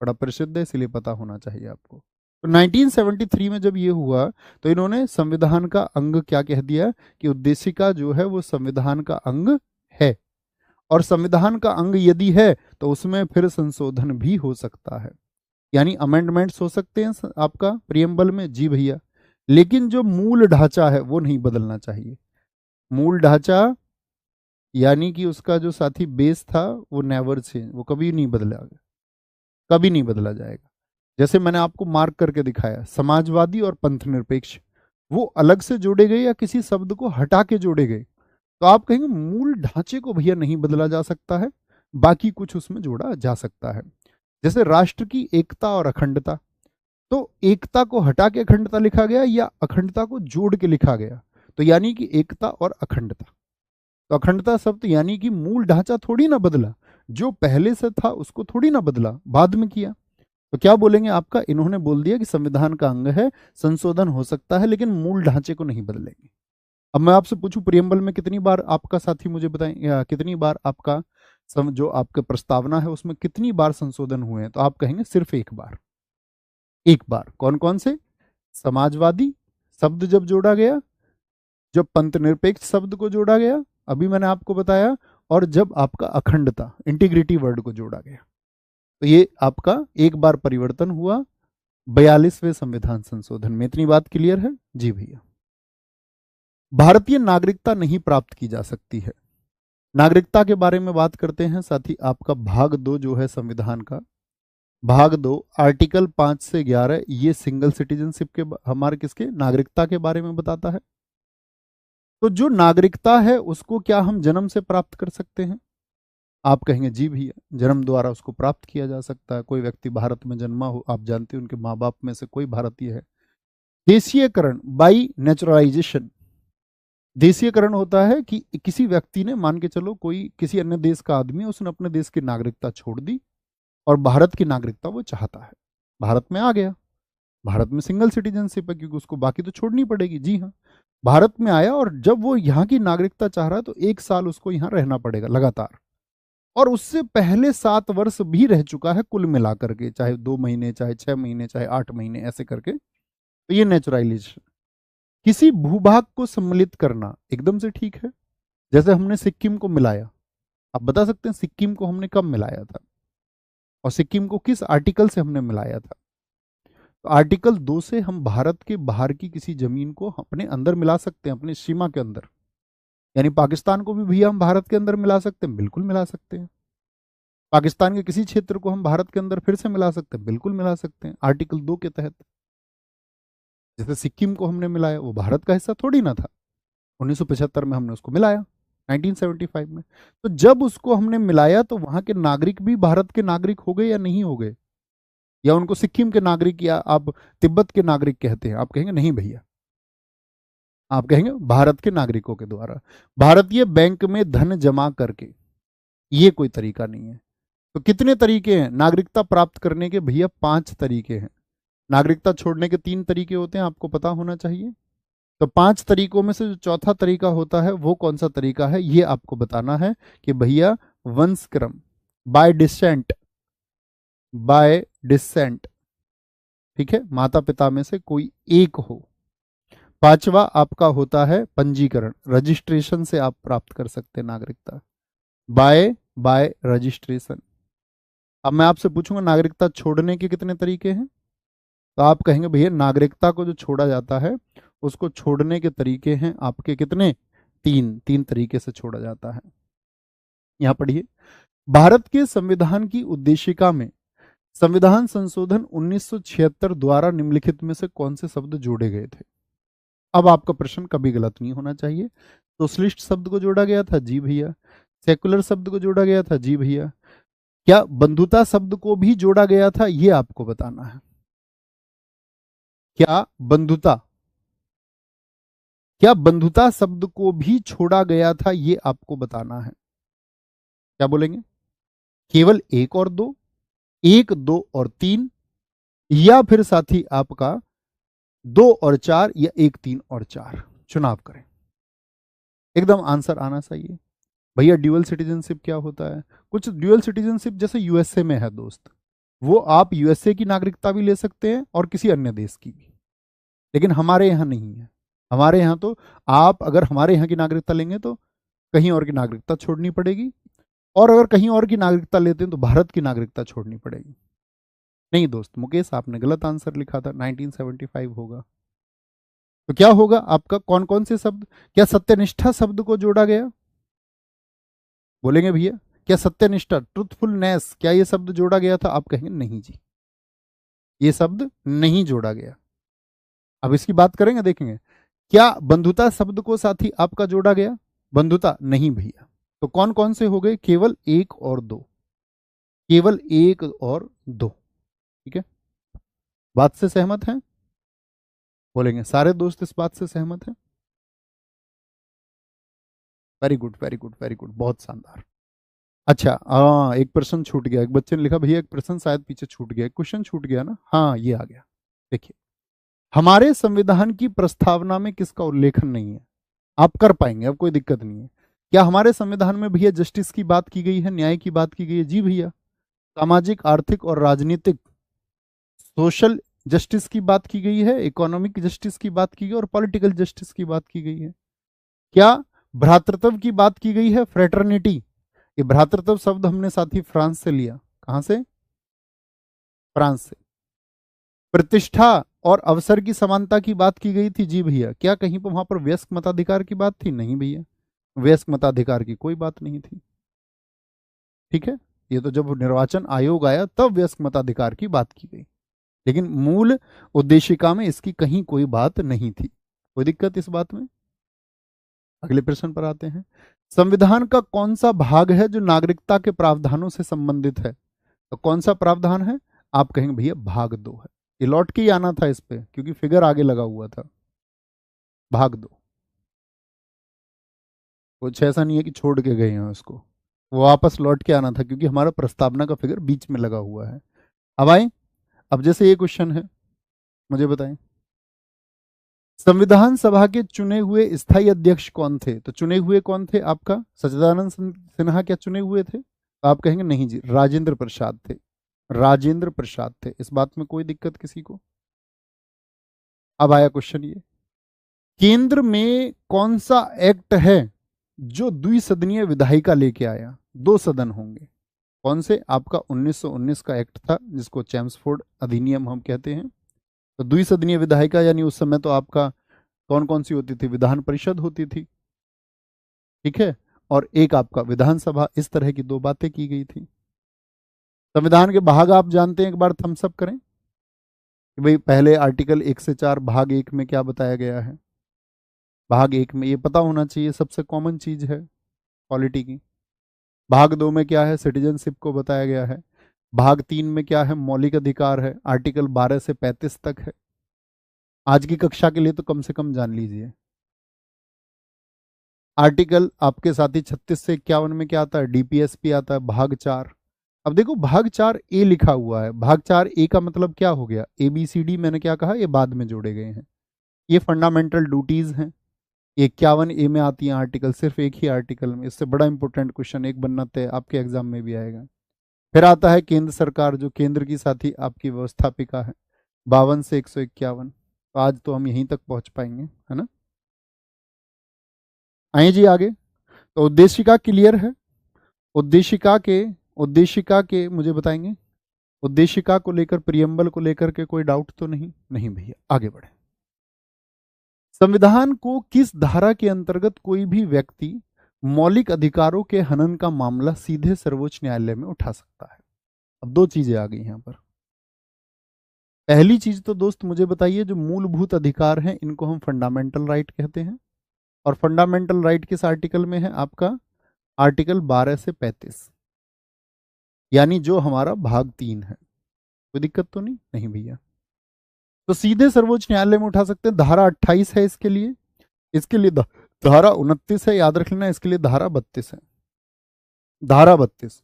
बड़ा प्रसिद्ध है इसलिए पता होना चाहिए आपको। तो 1973 में जब ये हुआ तो इन्होंने संविधान का अंग क्या कह दिया कि उद्देशिका जो है वो संविधान का अंग है, और संविधान का अंग यदि है तो उसमें फिर संशोधन भी हो सकता है, यानी अमेंडमेंट्स हो सकते हैं आपका प्रियम्बल में। जी भैया, लेकिन जो मूल ढांचा है वो नहीं बदलना चाहिए। मूल ढांचा यानी कि उसका जो साथी बेस था वो नेवर चेंज, वो कभी नहीं बदला, कभी नहीं बदला जाएगा। जैसे मैंने आपको मार्क करके दिखाया, समाजवादी और पंथ निरपेक्ष वो अलग से जोड़े गए या किसी शब्द को हटा के जोड़े गए, तो आप कहेंगे मूल ढांचे को भैया नहीं बदला जा सकता है, बाकी कुछ उसमें जोड़ा जा सकता है। जैसे राष्ट्र की एकता और अखंडता, तो एकता को हटा के अखंडता लिखा गया या अखंडता को जोड़ के लिखा गया, तो यानी कि एकता और अखंडता। तो अखंडता शब्द यानी कि मूल ढांचा थोड़ी ना बदला, जो पहले से था उसको थोड़ी ना बदला, बाद में किया। तो क्या बोलेंगे आपका, इन्होंने बोल दिया कि संविधान का अंग है, संशोधन हो सकता है लेकिन मूल ढांचे को नहीं बदलेंगे। अब मैं आपसे पूछूं प्रियम्बल में कितनी बार आपका साथी मुझे बताएं, कितनी बार आपका जो आपका प्रस्तावना है उसमें कितनी बार संशोधन हुए हैं? तो आप कहेंगे सिर्फ एक बार। एक बार। कौन कौन से? समाजवादी शब्द जब जोड़ा गया, जब पंथ निरपेक्ष शब्द को जोड़ा गया, अभी मैंने आपको बताया, और जब आपका अखंडता इंटीग्रिटी वर्ड को जोड़ा गया। तो ये आपका एक बार परिवर्तन हुआ 42वें संविधान संशोधन में। इतनी बात क्लियर है? जी भैया। भारतीय नागरिकता नहीं प्राप्त की जा सकती है। नागरिकता के बारे में बात करते हैं साथी, आपका भाग 2 जो है संविधान का, भाग 2 आर्टिकल 5 से 11 ये सिंगल सिटीजनशिप के हमारे किसके नागरिकता के बारे में बताता है। तो जो नागरिकता है उसको क्या हम जन्म से प्राप्त कर सकते हैं? आप कहेंगे जी भैया, जन्म द्वारा उसको प्राप्त किया जा सकता है। कोई व्यक्ति भारत में जन्मा हो, आप जानते हैं उनके माँ बाप में से कोई भारतीय है। देशीयकरण बाई नेचुरलाइजेशन, देशीयकरण होता है कि किसी व्यक्ति ने, मान के चलो कोई किसी अन्य देश का आदमी है, उसने अपने देश की नागरिकता छोड़ दी और भारत की नागरिकता वो चाहता है, भारत में आ गया, भारत में सिंगल सिटीजनशिप है क्योंकि उसको बाकी तो छोड़नी पड़ेगी। जी हाँ, भारत में आया और जब वो यहाँ की नागरिकता चाह रहा है तो 1 साल उसको यहाँ रहना पड़ेगा लगातार, और उससे पहले 7 वर्ष भी रह चुका है कुल मिलाकर के, चाहे 2 महीने, चाहे 6 महीने, चाहे 8 महीने, ऐसे करके। तो ये नेचुरलाइजेशन। किसी भूभाग को सम्मिलित करना एकदम से ठीक है। जैसे हमने सिक्किम को मिलाया, आप बता सकते हैं सिक्किम को हमने कब मिलाया था और सिक्किम को किस आर्टिकल से हमने मिलाया था? तो आर्टिकल 2 से हम भारत के बाहर की किसी जमीन को अपने अंदर मिला सकते हैं, अपनी सीमा के अंदर। यानी पाकिस्तान को भी भैया हम भारत के अंदर मिला सकते हैं, बिल्कुल मिला सकते हैं। पाकिस्तान के किसी क्षेत्र को हम भारत के अंदर फिर से मिला सकते हैं, बिल्कुल मिला सकते हैं, आर्टिकल 2 के तहत। जैसे सिक्किम को हमने मिलाया, वो भारत का हिस्सा थोड़ी ना था। 1975 में हमने उसको मिलाया, 1975 में। तो जब उसको हमने मिलाया तो वहां के नागरिक भी भारत के नागरिक हो गए या नहीं हो गए? या उनको सिक्किम के नागरिक या आप तिब्बत के नागरिक कहते हैं? आप कहेंगे नहीं भैया, आप कहेंगे भारत के नागरिकों के द्वारा भारतीय बैंक में धन जमा करके। ये कोई तरीका नहीं है। तो कितने तरीके हैं नागरिकता प्राप्त करने के? भैया 5 तरीके हैं। नागरिकता छोड़ने के 3 तरीके होते हैं, आपको पता होना चाहिए। तो 5 तरीकों में से जो चौथा तरीका होता है वो कौन सा तरीका है, ये आपको बताना है कि भैया वंशक्रम, बाय डिसेंट, बाय डिसेंट, ठीक है, माता पिता में से कोई एक हो। 5वां आपका होता है पंजीकरण, रजिस्ट्रेशन से आप प्राप्त कर सकते हैं नागरिकता, बाय बाय रजिस्ट्रेशन। अब मैं आपसे पूछूंगा नागरिकता छोड़ने के कितने तरीके हैं? तो आप कहेंगे भैया नागरिकता को जो छोड़ा जाता है उसको छोड़ने के तरीके हैं आपके कितने? 3 तरीके से छोड़ा जाता है। यहां पढ़िए, भारत के संविधान की उद्देशिका में संविधान संशोधन 1976 द्वारा निम्नलिखित में से कौन से शब्द जोड़े गए थे? अब आपका प्रश्न कभी गलत नहीं होना चाहिए। सोशलिस्ट शब्द को जोड़ा गया था? जी भैया। सेकुलर शब्द को जोड़ा गया था? जी भैया। क्या बंधुता शब्द को भी जोड़ा गया था? ये आपको बताना है। क्या बंधुता, क्या बंधुता शब्द को भी छोड़ा गया था? ये आपको बताना है। क्या बोलेंगे? केवल 1 और 2, 1, 2 और 3, या फिर साथी आपका 2 और 4, या 1, 3 और 4? चुनाव करें, एकदम आंसर आना चाहिए। भैया ड्यूअल सिटीजनशिप क्या होता है? कुछ ड्यूअल सिटीजनशिप जैसे यूएसए में है दोस्त, वो आप यूएसए की नागरिकता भी ले सकते हैं और किसी अन्य देश की भी, लेकिन हमारे यहाँ नहीं है। हमारे यहाँ तो आप अगर हमारे यहाँ की नागरिकता लेंगे तो कहीं और की नागरिकता छोड़नी पड़ेगी, और अगर कहीं और की नागरिकता लेते हैं तो भारत की नागरिकता छोड़नी पड़ेगी। नहीं दोस्त मुकेश, आपने गलत आंसर लिखा था, 1975 होगा। तो क्या होगा आपका? कौन कौन से शब्द? क्या सत्यनिष्ठा शब्द को जोड़ा गया? बोलेंगे भैया क्या सत्यनिष्ठा, ट्रुथफुलनेस, क्या ये शब्द जोड़ा गया था? आप कहेंगे नहीं जी, ये शब्द नहीं जोड़ा गया। अब इसकी बात करेंगे, देखेंगे। क्या बंधुता शब्द को साथी आपका जोड़ा गया? बंधुता नहीं भैया। तो कौन कौन से हो गए? केवल 1 और 2, केवल 1 और 2। ठीक है, बात से सहमत हैं? बोलेंगे सारे दोस्त इस बात से सहमत हैं? Very good, very good, very good, बहुत शानदार। अच्छा, हाँ एक प्रश्न छूट गया, एक बच्चे ने लिखा भैया एक प्रश्न शायद पीछे छूट गया, क्वेश्चन छूट गया ना? हाँ ये आ गया। देखिए, हमारे संविधान की प्रस्तावना में किसका उल्लेखन नहीं है? आप कर पाएंगे, अब कोई दिक्कत नहीं है। क्या हमारे संविधान में भैया जस्टिस की बात की गई है, न्याय की बात की गई है? जी भैया। सामाजिक, आर्थिक और राजनीतिक, सोशल जस्टिस की बात की गई है, इकोनॉमिक जस्टिस की बात की गई और पॉलिटिकल जस्टिस की बात की गई है। क्या भ्रातृत्व की बात की गई है, फ्रेटर्निटी? ये भ्रातृत्व शब्द हमने साथी फ्रांस से लिया। कहां से? फ्रांस से। प्रतिष्ठा और अवसर की समानता की बात की गई थी? जी भैया। क्या कहीं पर वहां पर वयस्क मताधिकार की बात थी? नहीं भैया, वयस्क मताधिकार की कोई बात नहीं थी। ठीक है, ये तो जब निर्वाचन आयोग आया तब वयस्क मताधिकार की बात की गई, लेकिन मूल उद्देशिका में इसकी कहीं कोई बात नहीं थी। कोई दिक्कत इस बात में? अगले प्रश्न पर आते हैं। संविधान का कौन सा भाग है जो नागरिकता के प्रावधानों से संबंधित है? तो कौन सा प्रावधान है? आप कहेंगे भैया भाग 2 है। ये लौट के ही आना था इस पे, क्योंकि फिगर आगे लगा हुआ था। भाग 2, कुछ ऐसा नहीं है कि छोड़ के गए हैं उसको, वो वापस लौट के आना था, क्योंकि हमारा प्रस्तावना का फिगर बीच में लगा हुआ है। अब आए, अब जैसे ये क्वेश्चन है, मुझे बताएं संविधान सभा के चुने हुए स्थायी अध्यक्ष कौन थे? तो चुने हुए कौन थे आपका? सच्चिदानंद सिन्हा क्या चुने हुए थे? तो आप कहेंगे नहीं जी, राजेंद्र प्रसाद थे, राजेंद्र प्रसाद थे। इस बात में कोई दिक्कत किसी को? अब आया क्वेश्चन ये, केंद्र में कौन सा एक्ट है जो द्विसदनीय विधायिका लेके आया? दो सदन होंगे। कौन से? आपका 1919 का एक्ट था जिसको चैम्सफोर्ड अधिनियम हम कहते हैं। तो द्विसदनीय विधायिका यानी उस समय तो आपका कौन कौन सी होती थी? विधान परिषद होती थी, ठीक है, और एक आपका विधानसभा। इस तरह की दो बातें की गई थी। संविधान के भाग आप जानते हैं, एक बार थम्स अप करें कि भाई पहले आर्टिकल 1 से 4 भाग 1 में क्या बताया गया है? भाग 1 में ये पता होना चाहिए, सबसे कॉमन चीज है पॉलिटी की। भाग 2 में क्या है? सिटीजनशिप को बताया गया है। भाग 3 में क्या है? मौलिक अधिकार है, आर्टिकल 12 से 35 तक है। आज की कक्षा के लिए तो कम से कम जान लीजिए। आर्टिकल आपके साथी 36 से 51 में क्या आता है? डीपीएसपी आता है। भाग 4, अब देखो भाग 4 ए लिखा हुआ है। भाग 4 ए का मतलब क्या हो गया? ABCD मैंने क्या कहा? ये बाद में जोड़े गए हैं। ये फंडामेंटल ड्यूटीज हैं। 51 ए में आती है आर्टिकल, सिर्फ एक ही आर्टिकल में। इससे बड़ा इंपॉर्टेंट क्वेश्चन एक बनना तय, आपके एग्जाम में भी आएगा। फिर आता है केंद्र सरकार, जो केंद्र की साथी आपकी व्यवस्थापिका है, 52 से 151। तो आज तो हम यहीं तक पहुंच पाएंगे, है ना? आइए जी आगे। तो उद्देशिका क्लियर है? उद्देशिका के मुझे बताएंगे, उद्देशिका को लेकर, प्रियम्बल को लेकर के कोई डाउट तो नहीं? नहीं भैया, आगे बढ़े। संविधान को किस धारा के अंतर्गत कोई भी व्यक्ति मौलिक अधिकारों के हनन का मामला सीधे सर्वोच्च न्यायालय में उठा सकता है? अब दो चीजें आ गई यहां पर। पहली चीज तो दोस्त मुझे बताइए, जो मूलभूत अधिकार हैं इनको हम फंडामेंटल राइट कहते हैं, और फंडामेंटल राइट किस आर्टिकल में है? आपका आर्टिकल 12 से 35, यानी जो हमारा भाग 3 है। कोई दिक्कत तो नहीं? नहीं भैया। तो सीधे सर्वोच्च न्यायालय में उठा सकते हैं। धारा 28 है इसके लिए, इसके लिए धारा 29 है, याद रख लेना। इसके लिए धारा 32 है, धारा 32।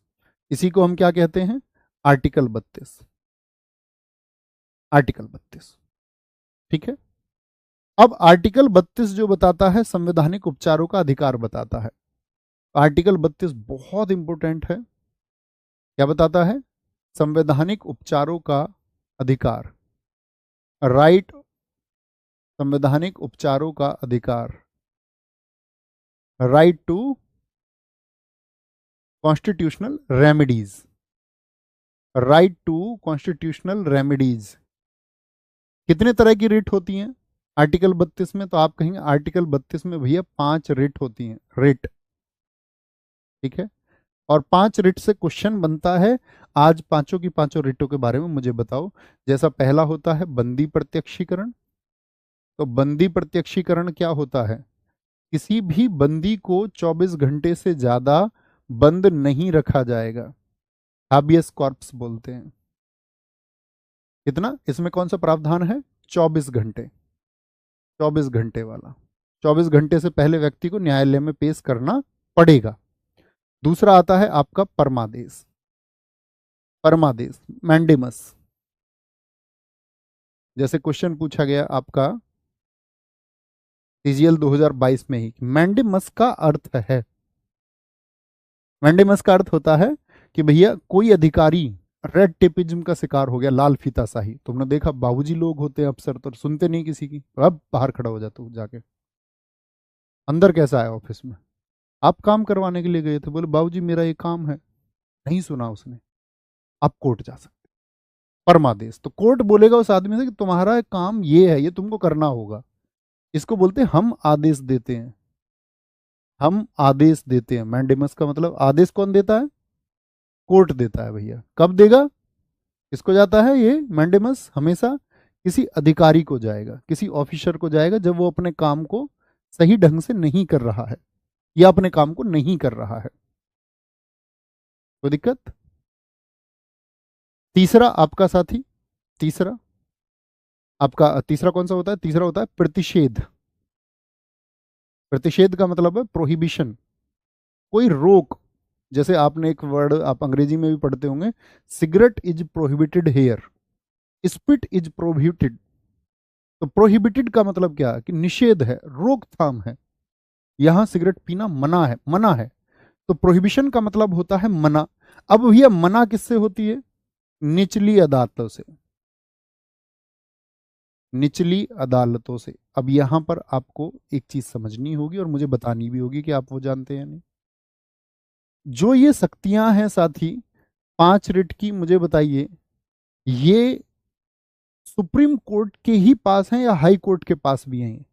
इसी को हम क्या कहते हैं? आर्टिकल 32, आर्टिकल 32, ठीक है। अब आर्टिकल 32 जो बताता है संवैधानिक उपचारों का अधिकार बताता है। आर्टिकल 32 बहुत इंपॉर्टेंट है। क्या बताता है? संवैधानिक उपचारों का अधिकार, राइट, संवैधानिक उपचारों का अधिकार, right to constitutional remedies, right to constitutional remedies. कितने तरह की रिट होती हैं आर्टिकल 32 में? तो आप कहेंगे आर्टिकल 32 में भैया 5 रिट होती हैं, रिट, ठीक है। और 5 रिट से क्वेश्चन बनता है। आज पांचों की पांचों रिटों के बारे में मुझे बताओ। जैसा पहला होता है बंदी प्रत्यक्षीकरण। तो बंदी प्रत्यक्षीकरण क्या होता है? किसी भी बंदी को 24 घंटे से ज्यादा बंद नहीं रखा जाएगा, हाबियस कॉर्प्स बोलते हैं। कितना? इसमें कौन सा प्रावधान है? 24 घंटे, 24 घंटे वाला। 24 घंटे से पहले व्यक्ति को न्यायालय में पेश करना पड़ेगा। दूसरा आता है आपका परमादेश, परमादेश, मैंडेमस। जैसे क्वेश्चन पूछा गया आपका सीजीएल 2022 में ही, मैंडेमस का अर्थ है, मैंडेमस का अर्थ होता है कि भैया कोई अधिकारी रेड टेपिज्म का शिकार हो गया, लाल फीता शाही। तुमने देखा बाबूजी लोग होते हैं अफसर, तो सुनते नहीं किसी की, तो अब बाहर खड़ा हो जा तू जाके। अंदर कैसा है ऑफिस में? आप काम करवाने के लिए गए थे, बोले बाबूजी मेरा ये काम है, नहीं सुना उसने, आप कोर्ट जा सकते। परमादेश, तो कोर्ट बोलेगा उस आदमी से कि तुम्हारा काम ये है, ये तुमको करना होगा। इसको बोलते हैं हम आदेश देते हैं, हम आदेश देते हैं। मैंडेमस का मतलब आदेश कौन देता है? कोर्ट देता है भैया। कब देगा? किसको जाता है ये मैंडेमस? हमेशा किसी अधिकारी को जाएगा, किसी ऑफिसर को जाएगा, जब वो अपने काम को सही ढंग से नहीं कर रहा है या अपने काम को नहीं कर रहा है। कोई दिक्कत? तीसरा आपका साथी, तीसरा आपका, तीसरा कौन सा होता है? तीसरा होता है प्रतिषेध। प्रतिषेध का मतलब है प्रोहिबिशन, कोई रोक। जैसे आपने एक वर्ड आप अंग्रेजी में भी पढ़ते होंगे, cigarette is prohibited here, spit is prohibited. तो प्रोहिबिटेड का मतलब क्या है? कि निषेध है, रोकथाम है। यहां सिगरेट पीना मना है, मना है। तो प्रोहिबिशन का मतलब होता है मना। अब भैया मना किससे होती है? निचली अदालतों से, निचली अदालतों से। अब यहां पर आपको एक चीज समझनी होगी और मुझे बतानी भी होगी कि आप वो जानते हैं नहीं। जो ये शक्तियां हैं साथी, 5 रिट की, मुझे बताइए, ये सुप्रीम कोर्ट के ही पास हैं या हाई कोर्ट के पास भी हैं?